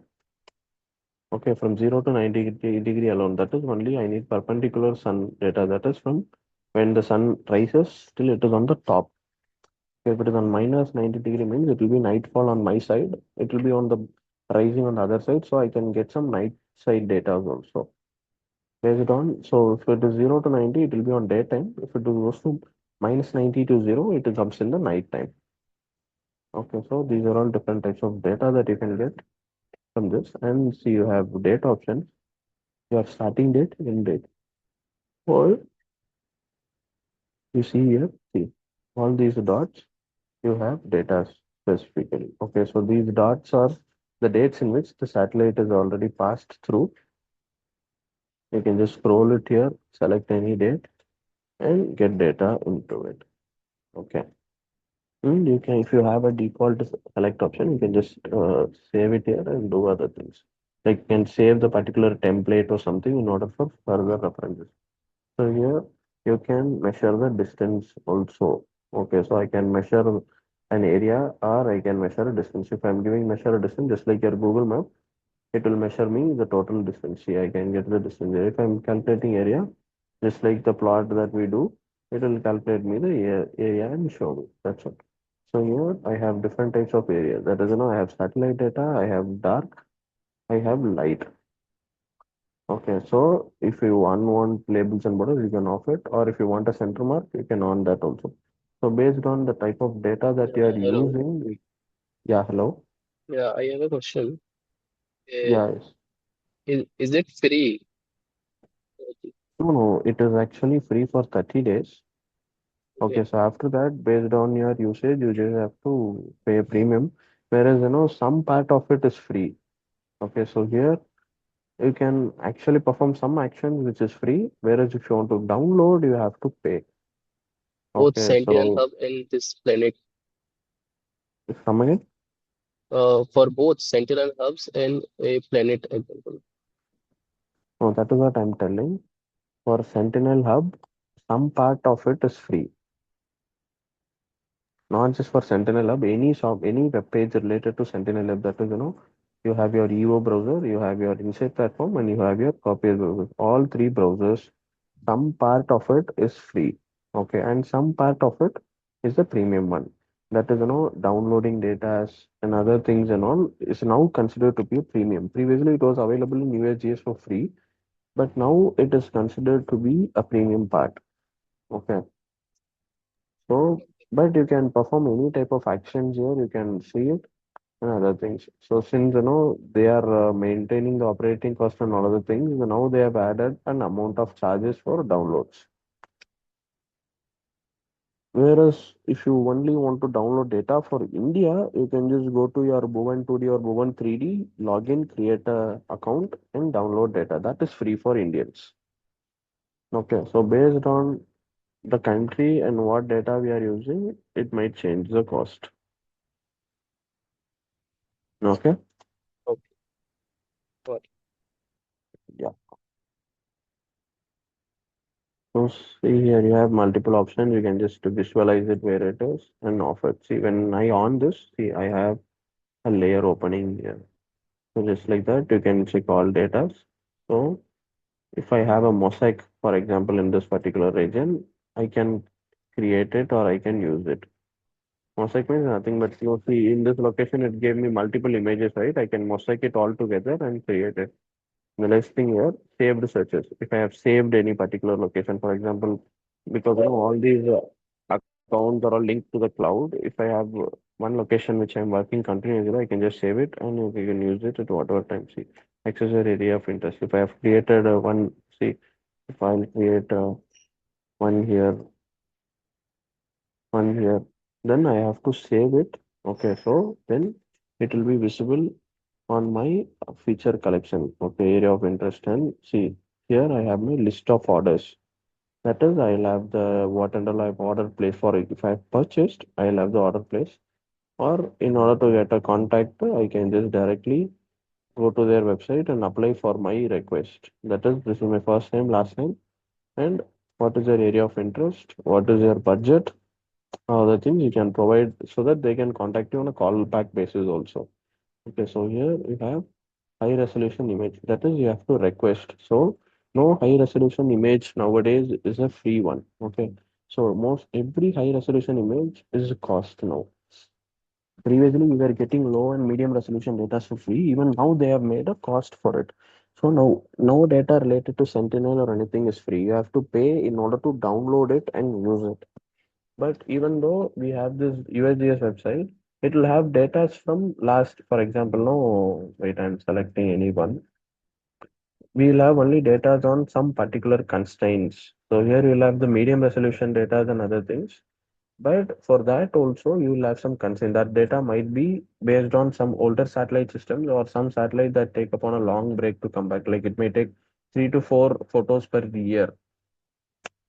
Okay, from 0 to 90 degree alone. That is only I need perpendicular sun data. That is from when the sun rises till it is on the top. If it is on -90 degree means it will be nightfall on my side. It will be on the rising on the other side. So I can get some night side data also. Based on, so if it is 0 to 90, it will be on daytime. If it goes to -90 to 0, it comes in the night time. Okay, so these are all different types of data that you can get from this. And see, you have date options, your starting date, end date. Or you see here, see all these dots, you have data specifically. Okay, so these dots are the dates in which the satellite is already passed through. You can just scroll it here, select any date and get data into it. Okay. And you can, if you have a default select option, you can just save it here and do other things. Like you can save the particular template or something in order for further references. So here you can measure the distance also. Okay, so I can measure an area or I can measure a distance. If I'm giving measure a distance, just like your Google map, it will measure me the total distance. See, I can get the distance there. If I'm calculating area, just like the plot that we do, it will calculate me the area and show me. That's it. So here I have different types of areas. That is, I have satellite data, I have dark, I have light. Okay, so if you want labels and borders, you can off it, or if you want a center mark, you can on that also. So based on the type of data that you are Hello. using, yeah, hello, Yeah, I have a question. yeah, yes. Is it free? No, it is actually free for 30 days. Okay. Okay, so after that, based on your usage, you just have to pay a premium. Whereas, some part of it is free. Okay, so here you can actually perform some actions which is free. Whereas if you want to download, you have to pay. Both Okay, Sentinel so Hub and this Planet. come again. For both Sentinel Hubs and a Planet example. No, that is what I'm telling. For Sentinel Hub, some part of it is free. Not just for Sentinel Hub, any web page related to Sentinel Hub. That is, you have your EO browser, you have your Insight platform, and you have your Copy browser. All three browsers, some part of it is free. Okay, and some part of it is the premium one. That is, downloading data and other things and all is now considered to be a premium. Previously, it was available in USGS for free, but now it is considered to be a premium part. Okay. So, but you can perform any type of actions here, you can see it and other things. So, since they are maintaining the operating cost and all other things, now they have added an amount of charges for downloads. Whereas, if you only want to download data for India, you can just go to your Bhuvan 2D or Bhuvan 3D, log in, create a account, and download data. That is free for Indians. Okay, so based on the country and what data we are using, it might change the cost. Okay. Okay. Got it. Yeah. So see here you have multiple options. You can just visualize it where it is and off it. See when I on this, see I have a layer opening here. So just like that, you can check all data. So if I have a mosaic, for example, in this particular region, I can create it or I can use it. Mosaic means nothing but you see in this location it gave me multiple images, right? I can mosaic it all together and create it. The next thing here, saved searches. If I have saved any particular location, for example, because all these accounts are all linked to the cloud. If I have one location which I'm working continuously, I can just save it and you can use it at whatever time. See, accessory area of interest. If I have created one, see, if I'll create one here, one here, then I have to save it. Okay, so then it will be visible on my feature collection. Okay, area of interest and see here I have my list of orders. That is, I'll have the what and all I've ordered place for it. If I've purchased, I'll have the order place. Or in order to get a contact, I can just directly go to their website and apply for my request. That is, this is my first name, last name, and what is your area of interest, what is your budget, the things you can provide so that they can contact you on a call back basis also. Okay, so here you have high resolution image. That is, you have to request. So, no high resolution image nowadays is a free one. Okay, so most every high resolution image is a cost now. Previously, we were getting low and medium resolution data for free. Even now, they have made a cost for it. So now, no data related to Sentinel or anything is free. You have to pay in order to download it and use it. But even though we have this USGS website, it will have data from last, for example, no, wait, I'm selecting any one. We will have only data on some particular constraints. So here you'll have the medium resolution data and other things. But for that also you will have some constraint. That data might be based on some older satellite systems or some satellite that take upon a long break to come back. Like it may take 3 to 4 photos per year,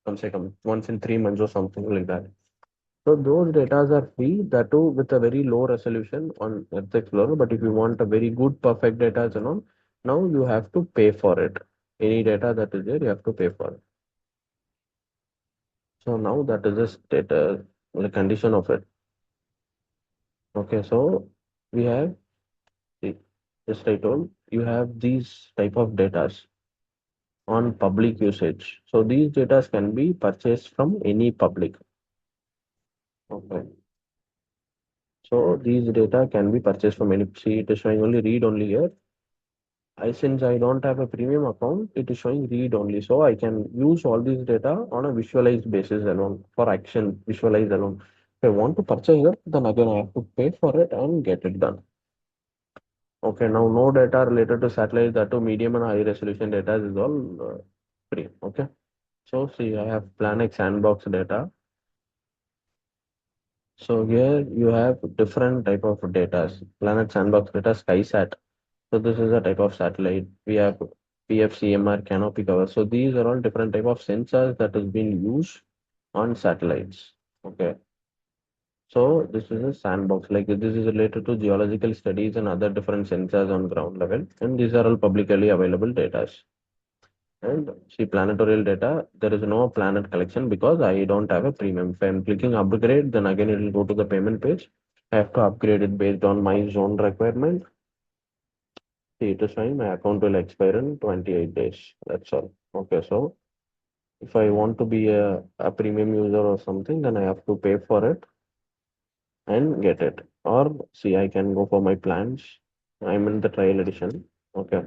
once in 3 months or something like that. So those data are free, that too with a very low resolution on Earth Explorer. But if you want a very good, perfect data, now you have to pay for it. Any data that is there, you have to pay for it. So now that is just data, the condition of it. Okay, so we have, see, just I told you have these type of data on public usage. So these data can be purchased from any public. Okay. So these data can be purchased from any. See, it is showing only read only here. Since I don't have a premium account, it is showing read only. So I can use all these data on a visualized basis alone for action visualize alone. If I want to purchase it, then again I have to pay for it and get it done. Okay, now no data related to satellite, that to medium and high resolution data is all free. Okay, so see, I have Planet Sandbox data. So here you have different type of data. Planet Sandbox data, SkySat. So this is a type of satellite. We have PFCMR canopy cover. So these are all different type of sensors that has been used on satellites. Okay. So this is a sandbox. Like this is related to geological studies and other different sensors on ground level. And these are all publicly available data. And see planetorial data, there is no planet collection because I don't have a premium. If I'm clicking upgrade, then again it will go to the payment page. I have to upgrade it based on my zone requirement. See, it is fine. My account will expire in 28 days. That's all. Okay, so if I want to be a premium user or something, then I have to pay for it and get it. Or see, I can go for my plans. I'm in the trial edition. Okay.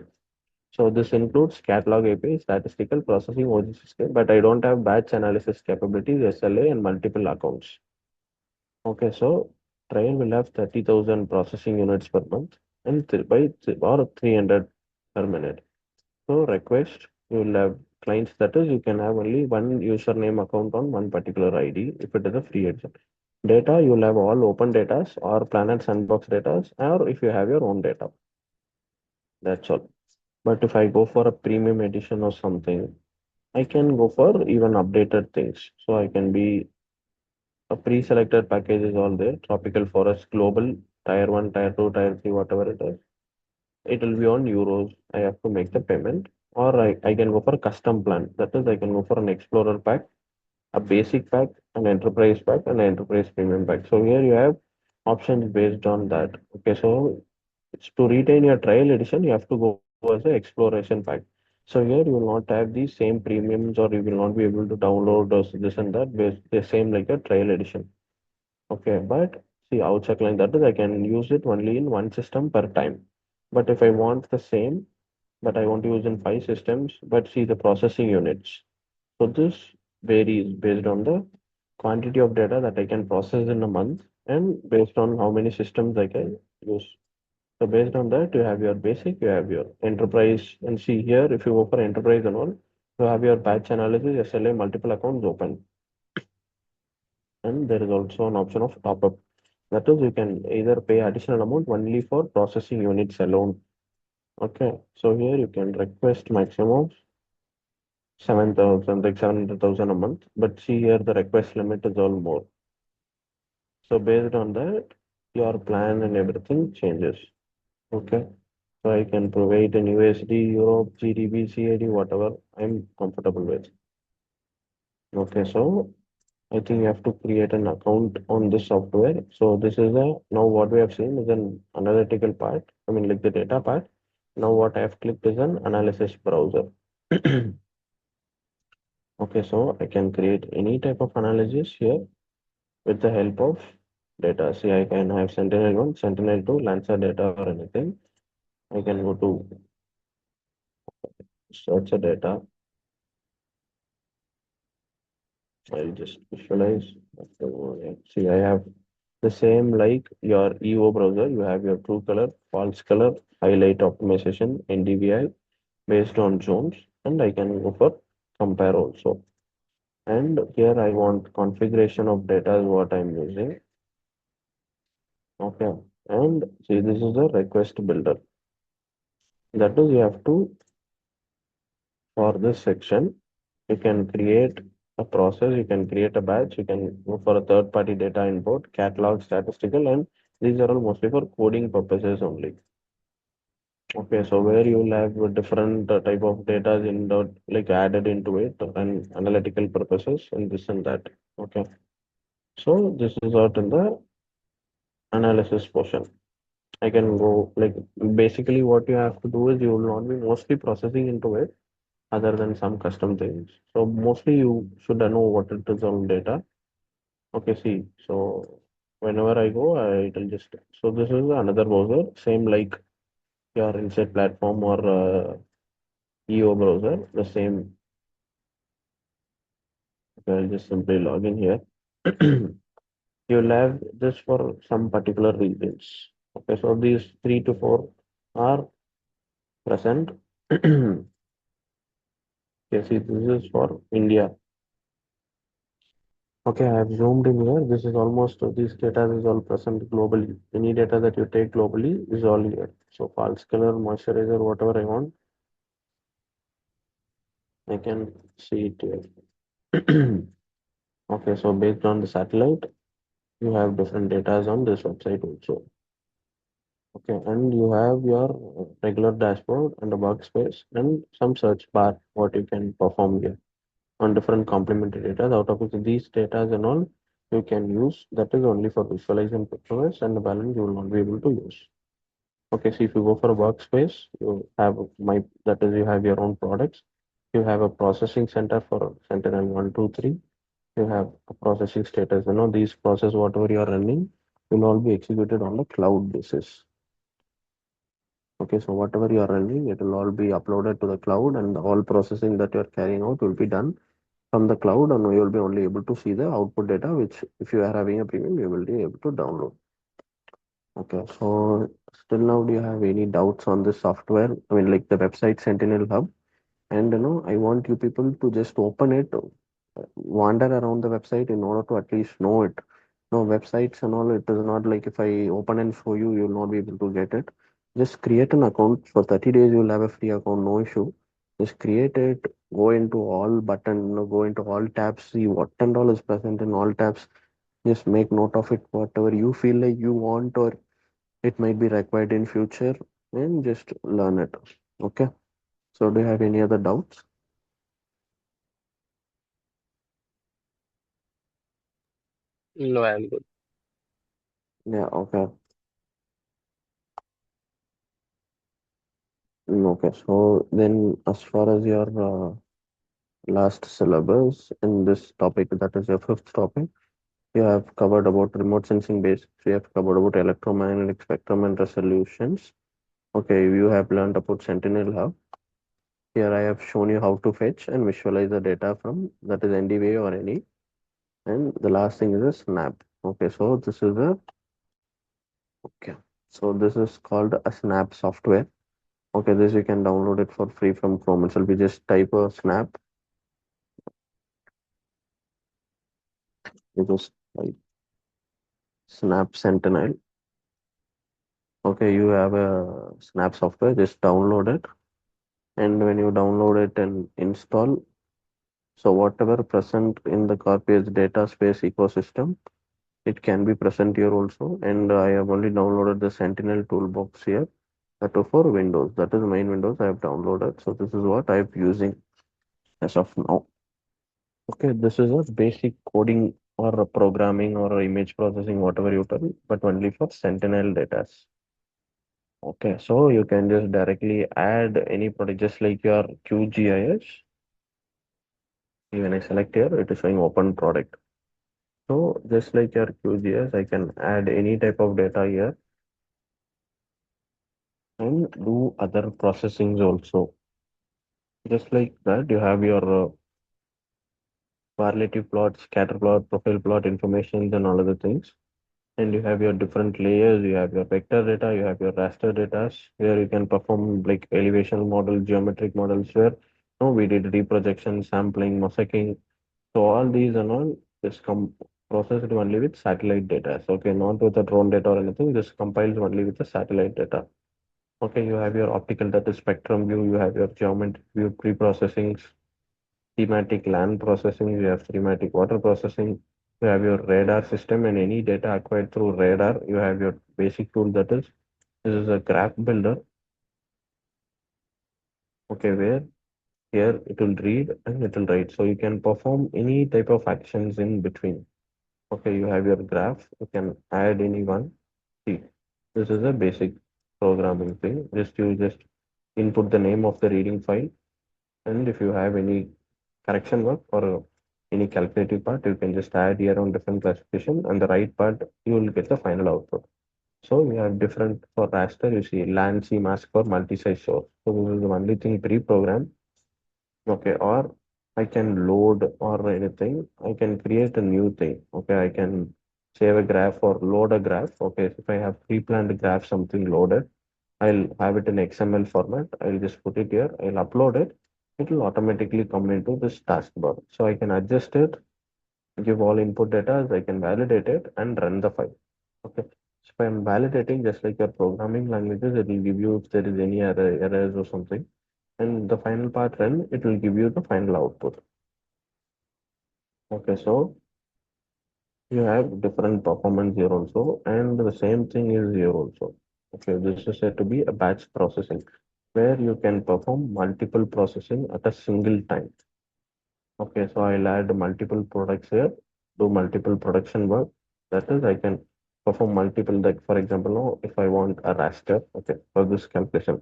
So this includes catalog API, statistical processing, OGC, but I don't have batch analysis capabilities, SLA, and multiple accounts. Okay, so trial will have 30,000 processing units per month and or 300 per minute. So request, you will have clients, that is you can have only one username account on one particular ID if it is a free edition. Data, you will have all open data or Planet Sandbox data, or if you have your own data. That's all. But if I go for a premium edition or something, I can go for even updated things. So I can be a pre-selected package is all there. Tropical forest, global, tier 1, tier 2, tier 3, whatever it is. It will be on euros. I have to make the payment. Or I can go for a custom plan. That is, I can go for an explorer pack, a basic pack, an enterprise pack, and an enterprise premium pack. So here you have options based on that. Okay, so it's to retain your trial edition, you have to go as an exploration pack. So here you will not have the same premiums, or you will not be able to download this and that based the same like a trial edition. Okay, but see outside line, that is I can use it only in one system per time. But if I want the same, but I want to use in 5 systems, but see the processing units. So this varies based on the quantity of data that I can process in a month and based on how many systems I can use. So based on that, you have your basic, you have your enterprise, and see here, if you go for enterprise and all, you have your batch analysis, SLA, multiple accounts open. And there is also an option of top up. That is, you can either pay additional amount only for processing units alone. Okay, so here you can request maximum 7,000, like 700,000 a month. But see here, the request limit is all more. So based on that, your plan and everything changes. Okay. So I can provide in USD, Europe, GDP, CAD, whatever I'm comfortable with. Okay, so I think you have to create an account on this software. So this is now what we have seen is an analytical part. I mean, like the data part. Now what I have clicked is an analysis browser. Okay, so I can create any type of analysis here with the help of data. See, I can have Sentinel-1, Sentinel-2, Landsat data or anything. I can go to search the data. I'll just visualize. See, I have the same like your EO browser. You have your true color, false color, highlight optimization, NDVI based on zones, and I can go for compare also. And here I want configuration of data is what I'm using. Okay, and see, this is the request builder. That is, you have to, for this section, you can create a process, you can create a batch, you can go for a third party data import, catalog, statistical, and these are all mostly for coding purposes only. Okay, so where you will have a different type of data in the like added into it and analytical purposes and this and that. Okay, so this is out in the analysis portion. I can go like basically what you have to do is you will not be mostly processing into it other than some custom things. So mostly you should know what it is on data. Okay, see, so whenever I go, it'll just so this is another browser, same like your Insight platform or EO browser, the same. Okay, I'll just simply log in here. You'll have this for some particular regions. Okay, so these 3 to 4 are present. Okay, see, this is for India. Okay, I have zoomed in here. This is almost this data is all present globally. Any data that you take globally is all here. So false color, moisturizer, whatever I want, I can see it here. Okay, so based on the satellite, you have different data on this website also. Okay, and you have your regular dashboard and a workspace and some search bar, what you can perform here on different complementary data. Out of which these data and all you can use, that is only for visualization purposes, and the balance you will not be able to use. Okay, so if you go for a workspace, you have that is you have your own products. You have a processing center for Sentinel 1, 2, 3. You have a processing status. These process whatever you are running will all be executed on the cloud basis. Okay, so whatever you are running, it will all be uploaded to the cloud, and all processing that you are carrying out will be done from the cloud, and you will be only able to see the output data, which if you are having a premium, you will be able to download. Okay, so still now, do you have any doubts on this software? I mean, like the website Sentinel Hub, and I want you people to just open it, wander around the website in order to at least know it. No websites and all, it is not like if I open and show you, you will not be able to get it. Just create an account for 30 days, you will have a free account, no issue. Just create it, go into all button, go into all tabs, see what and all is present in all tabs. Just make note of it, whatever you feel like you want or it might be required in future, and just learn it. Okay. So do you have any other doubts? No, I'm good. Yeah, okay. Okay, so then as far as your last syllabus in this topic, that is your fifth topic, you have covered about remote sensing basics, you have covered about electromagnetic spectrum and resolutions. Okay, you have learned about Sentinel Hub. Here I have shown you how to fetch and visualize the data from that is NDVI or any. And the last thing is a snap. Okay, so this is a okay. So this is called a snap software. Okay, this you can download it for free from Chrome itself. We just type a snap. You just type snap Sentinel. Okay, you have a snap software, just download it. And when you download it and install, so whatever present in the Corpus data space ecosystem, it can be present here also. And I have only downloaded the Sentinel toolbox here. That is for Windows. That is main Windows I have downloaded. So this is what I'm using as of now. Okay, this is a basic coding or a programming or a image processing, whatever you tell, but only for Sentinel data. Okay, so you can just directly add any product, just like your QGIS. When I select here, it is showing open product. So just like your QGIS, I can add any type of data here and do other processings also. Just like that, you have your correlative plot, scatter plot, profile plot information, and all other things. And you have your different layers, you have your vector data, you have your raster data, where you can perform like elevation model, geometric models, where we did reprojection, sampling, mosaicing. So all these and all is processed only with satellite data. So, okay, not with the drone data or anything, this compiles only with the satellite data. Okay, you have your optical, that is spectrum view, you have your geometric view pre-processings, thematic land processing, you have thematic water processing, you have your radar system, and any data acquired through radar, you have your basic tool, that is, this is a graph builder. Okay, where here it will read and it will write. So you can perform any type of actions in between. Okay, you have your graph, you can add any one. See, this is a basic programming thing. You just input the name of the reading file, and if you have any correction work or any calculative part, you can just add here on different classification, and the right part you will get the final output. So we have different for raster, you see LAN CMASC for multi-site source. So this is the only thing pre-programmed. Okay, or I can load or anything. I can create a new thing. Okay, I can save a graph or load a graph. Okay, if I have pre-planned graph something loaded, I'll have it in XML format. I'll just put it here. I'll upload it. It will automatically come into this taskbar. So I can adjust it, give all input data, I can validate it and run the file. Okay. So if I'm validating, just like your programming languages, it will give you if there is any errors or something. And the final part run, it will give you the final output. Okay, so you have different performance here also, and the same thing is here also. Okay, this is said to be a batch processing, where you can perform multiple processing at a single time. Okay, so I'll add multiple products here, do multiple production work. That is, I can perform multiple, like for example, now if I want a raster, okay, for this calculation.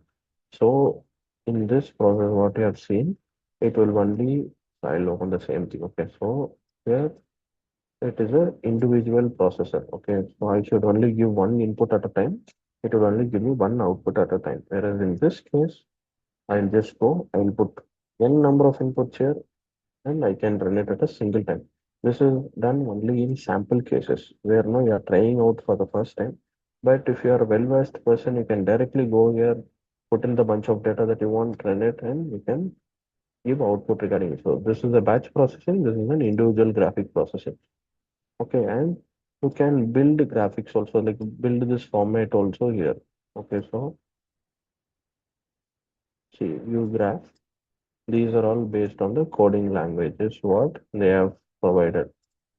So in this process, what you have seen, it will only, I'll open the same thing. Okay, so here it is a individual processor. Okay, so I should only give one input at a time. It will only give me one output at a time. Whereas in this case, I'll just go, I'll put n number of inputs here, and I can run it at a single time. This is done only in sample cases where no you are trying out for the first time. But if you are a well-versed person, you can directly go here, put in the bunch of data that you want, run it, and you can give output regarding it. So this is a batch processing, this is an individual graphic processing. Okay, and you can build graphics also, like build this format also here. Okay, so see, view graph. These are all based on the coding languages what they have provided.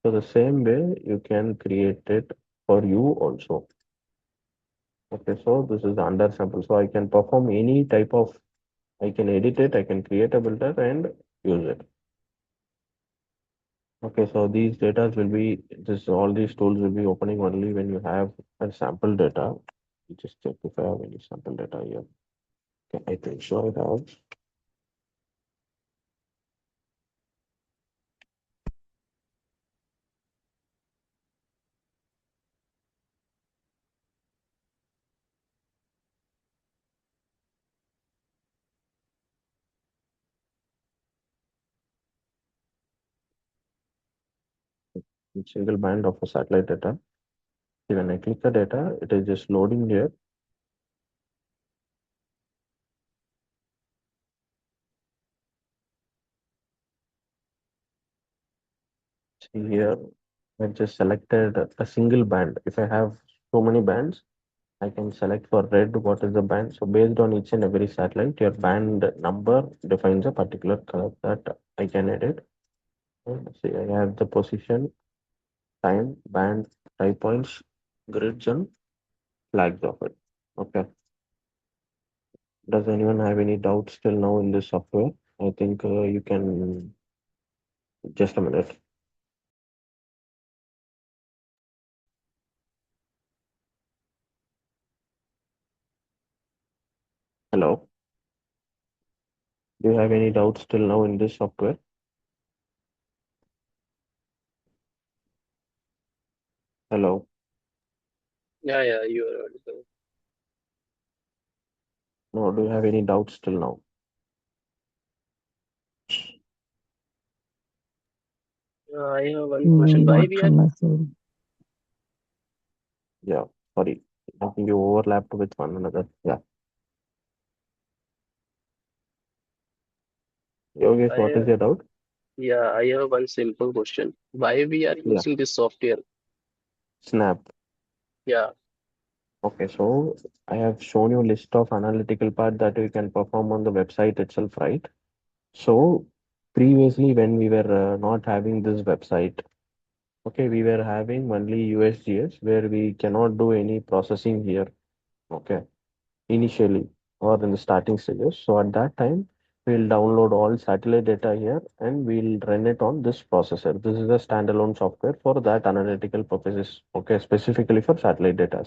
So the same way you can create it for you also. Okay, so this is the under sample. So I can perform any type of, I can edit it, I can create a builder and use it. Okay, so these data will be, all these tools will be opening only when you have a sample data. Just check if I have any sample data here. Okay, I think so I have. Single band of a satellite data. When I click the data, it is just loading here. See here, I just selected a single band. If I have so many bands, I can select for red what is the band. So based on each and every satellite, your band number defines a particular color that I can edit. See, I have the position, time, band, type points, grids, and flags of it. Okay. Does anyone have any doubts till now in this software? I think you can just a minute. Hello. Do you have any doubts till now in this software? Hello. Yeah, you are audible. No, do you have any doubts till now? I have one question. Why Not we are from my side. Yeah, sorry. I think you overlapped with one another. Yeah. Yogesh, I what is have, your doubt? yeah, I have one simple question. Why we are Yeah. using this software? Snap. Yeah, Okay, so I have shown you a list of analytical part that you can perform on the website itself, right? So previously when we were not having this website, okay, we were having only USGS where we cannot do any processing here, okay, initially or in the starting stages. So at that time, we'll download all satellite data here and we'll run it on this processor. This is a standalone software for that analytical purposes, okay, specifically for satellite data.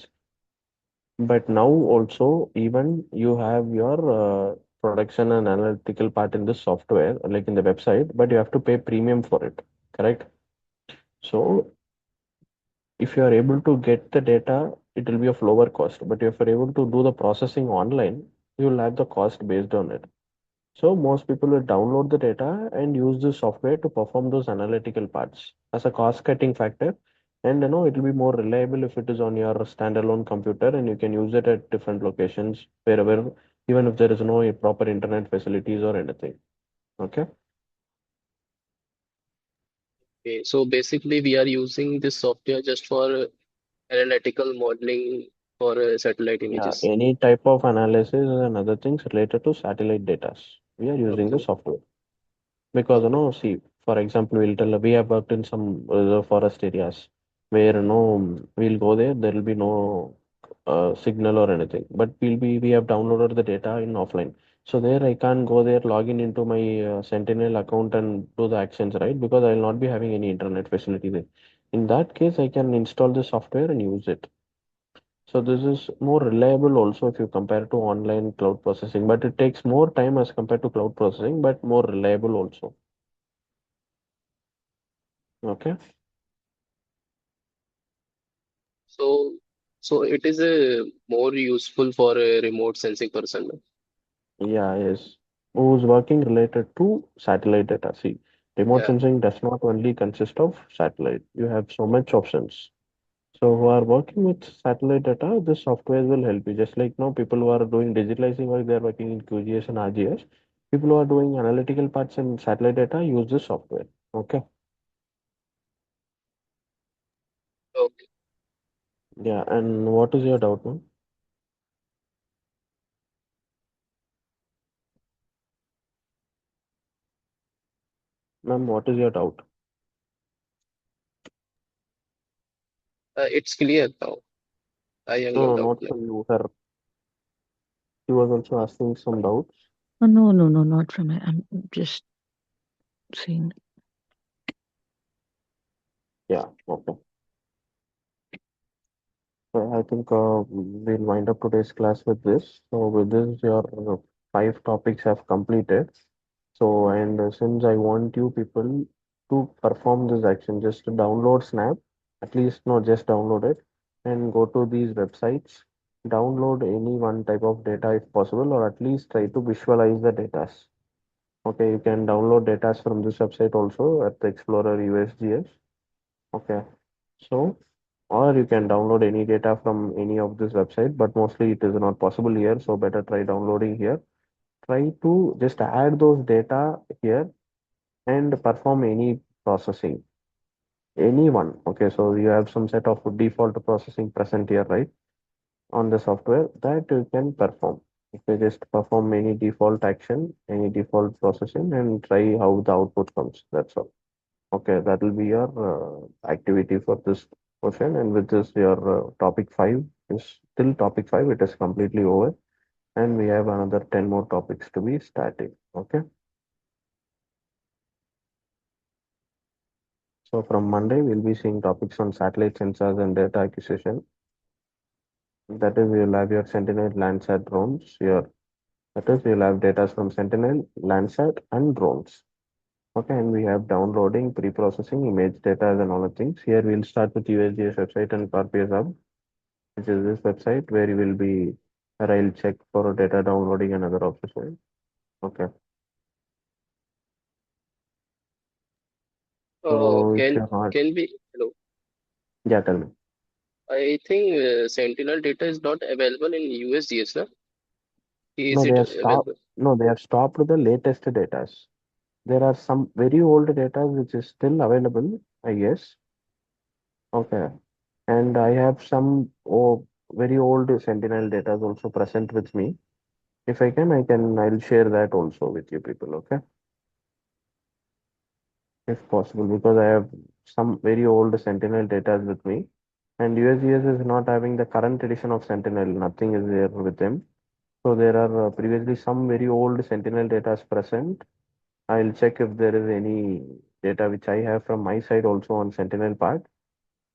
But now also, even you have your production and analytical part in the software, like in the website, but you have to pay premium for it, correct? So if you are able to get the data, it will be of lower cost. But if you're able to do the processing online, you will have the cost based on it. So most people will download the data and use the software to perform those analytical parts as a cost cutting factor. And it will be more reliable if it is on your standalone computer and you can use it at different locations wherever, even if there is no proper internet facilities or anything. Okay. Okay, so basically, we are using this software just for analytical modeling for satellite Yeah, images. any type of analysis and other things related to satellite data. We are using the Okay. software. Because, see, for example, we'll tell we have worked in some reserve forest areas where, we'll go there, there will be no signal or anything, but we have downloaded the data in offline. So there I can't go there, log in into my Sentinel account and do the actions, right? Because I will not be having any internet facility there. In that case, I can install the software and use it. So this is more reliable also if you compare to online cloud processing, but it takes more time as compared to cloud processing, but more reliable also. Okay. So, so it is more useful for a remote sensing person. Yeah, yes. Who's working related to satellite data. See, remote Yeah. sensing does not only consist of satellite. You have so much options. So who are working with satellite data, this software will help you. Just like now, people who are doing digitalizing work, they are working in QGIS and RGS. People who are doing analytical parts in satellite data use this software. Okay. Okay. Yeah. And what is your doubt, ma'am? Ma'am, what is your doubt? It's clear now. I have no No, doubt not now. for you, sir. He was also asking some doubts. No, no, no, not from it. I'm just saying. Yeah. Okay. So I think we'll wind up today's class with this. So with this, your five topics have completed. So and since I want you people to perform this action, just download Snap, at least no, just download it and go to these websites. Download any one type of data if possible, or at least try to visualize the data. Okay, you can download data from this website also at the Explorer USGS. Okay, so or you can download any data from any of this website, but mostly it is not possible here, so better try downloading here. Try to just add those data here and perform any processing, any one. Okay, so you have some set of default processing present here, right, on the software that you can perform. Okay, just perform any default action, any default processing, and try how the output comes. That's all. Okay, that will be your activity for this portion. And with this, your topic 5 is still topic 5. It is completely over. And we have another 10 more topics to be starting. Okay. So from Monday, we'll be seeing topics on satellite sensors and data acquisition. That is, you'll have your Sentinel, Landsat drones. That is, you'll have data from Sentinel, Landsat, and drones. Okay, and we have downloading, pre-processing, image data, and all the things. Here we'll start with USGS website and Corpus Hub, which is this website where you will be rail check for data downloading and other options. Okay. So if Can you're not, can we? Hello. yeah, tell me. I think Sentinel data is not available in USGS, no? Is No, they it have stopped. available? No, they have stopped the latest data. There are some very old data which is still available, I guess. Okay. And I have some very old Sentinel data also present with me. If I can, I'll share that also with you people. Okay. if possible, because I have some very old Sentinel data with me, and USGS is not having the current edition of Sentinel. Nothing is there with them. So there are previously some very old Sentinel data is present. I'll check if there is any data which I have from my side also on Sentinel part,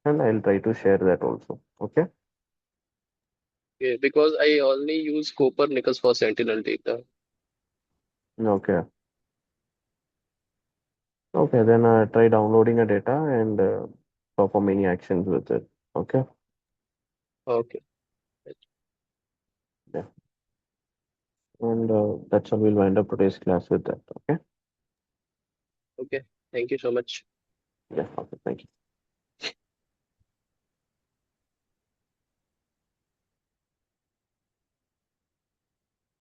and I'll try to share that also. Okay. Okay, because I only use Copernicus for Sentinel data. Okay. Okay. Then try downloading a data and perform any actions with it. Okay. Okay. Yeah. And that's how we'll wind up today's class with that. Okay. Okay. Thank you so much. Yeah. Okay. Thank you.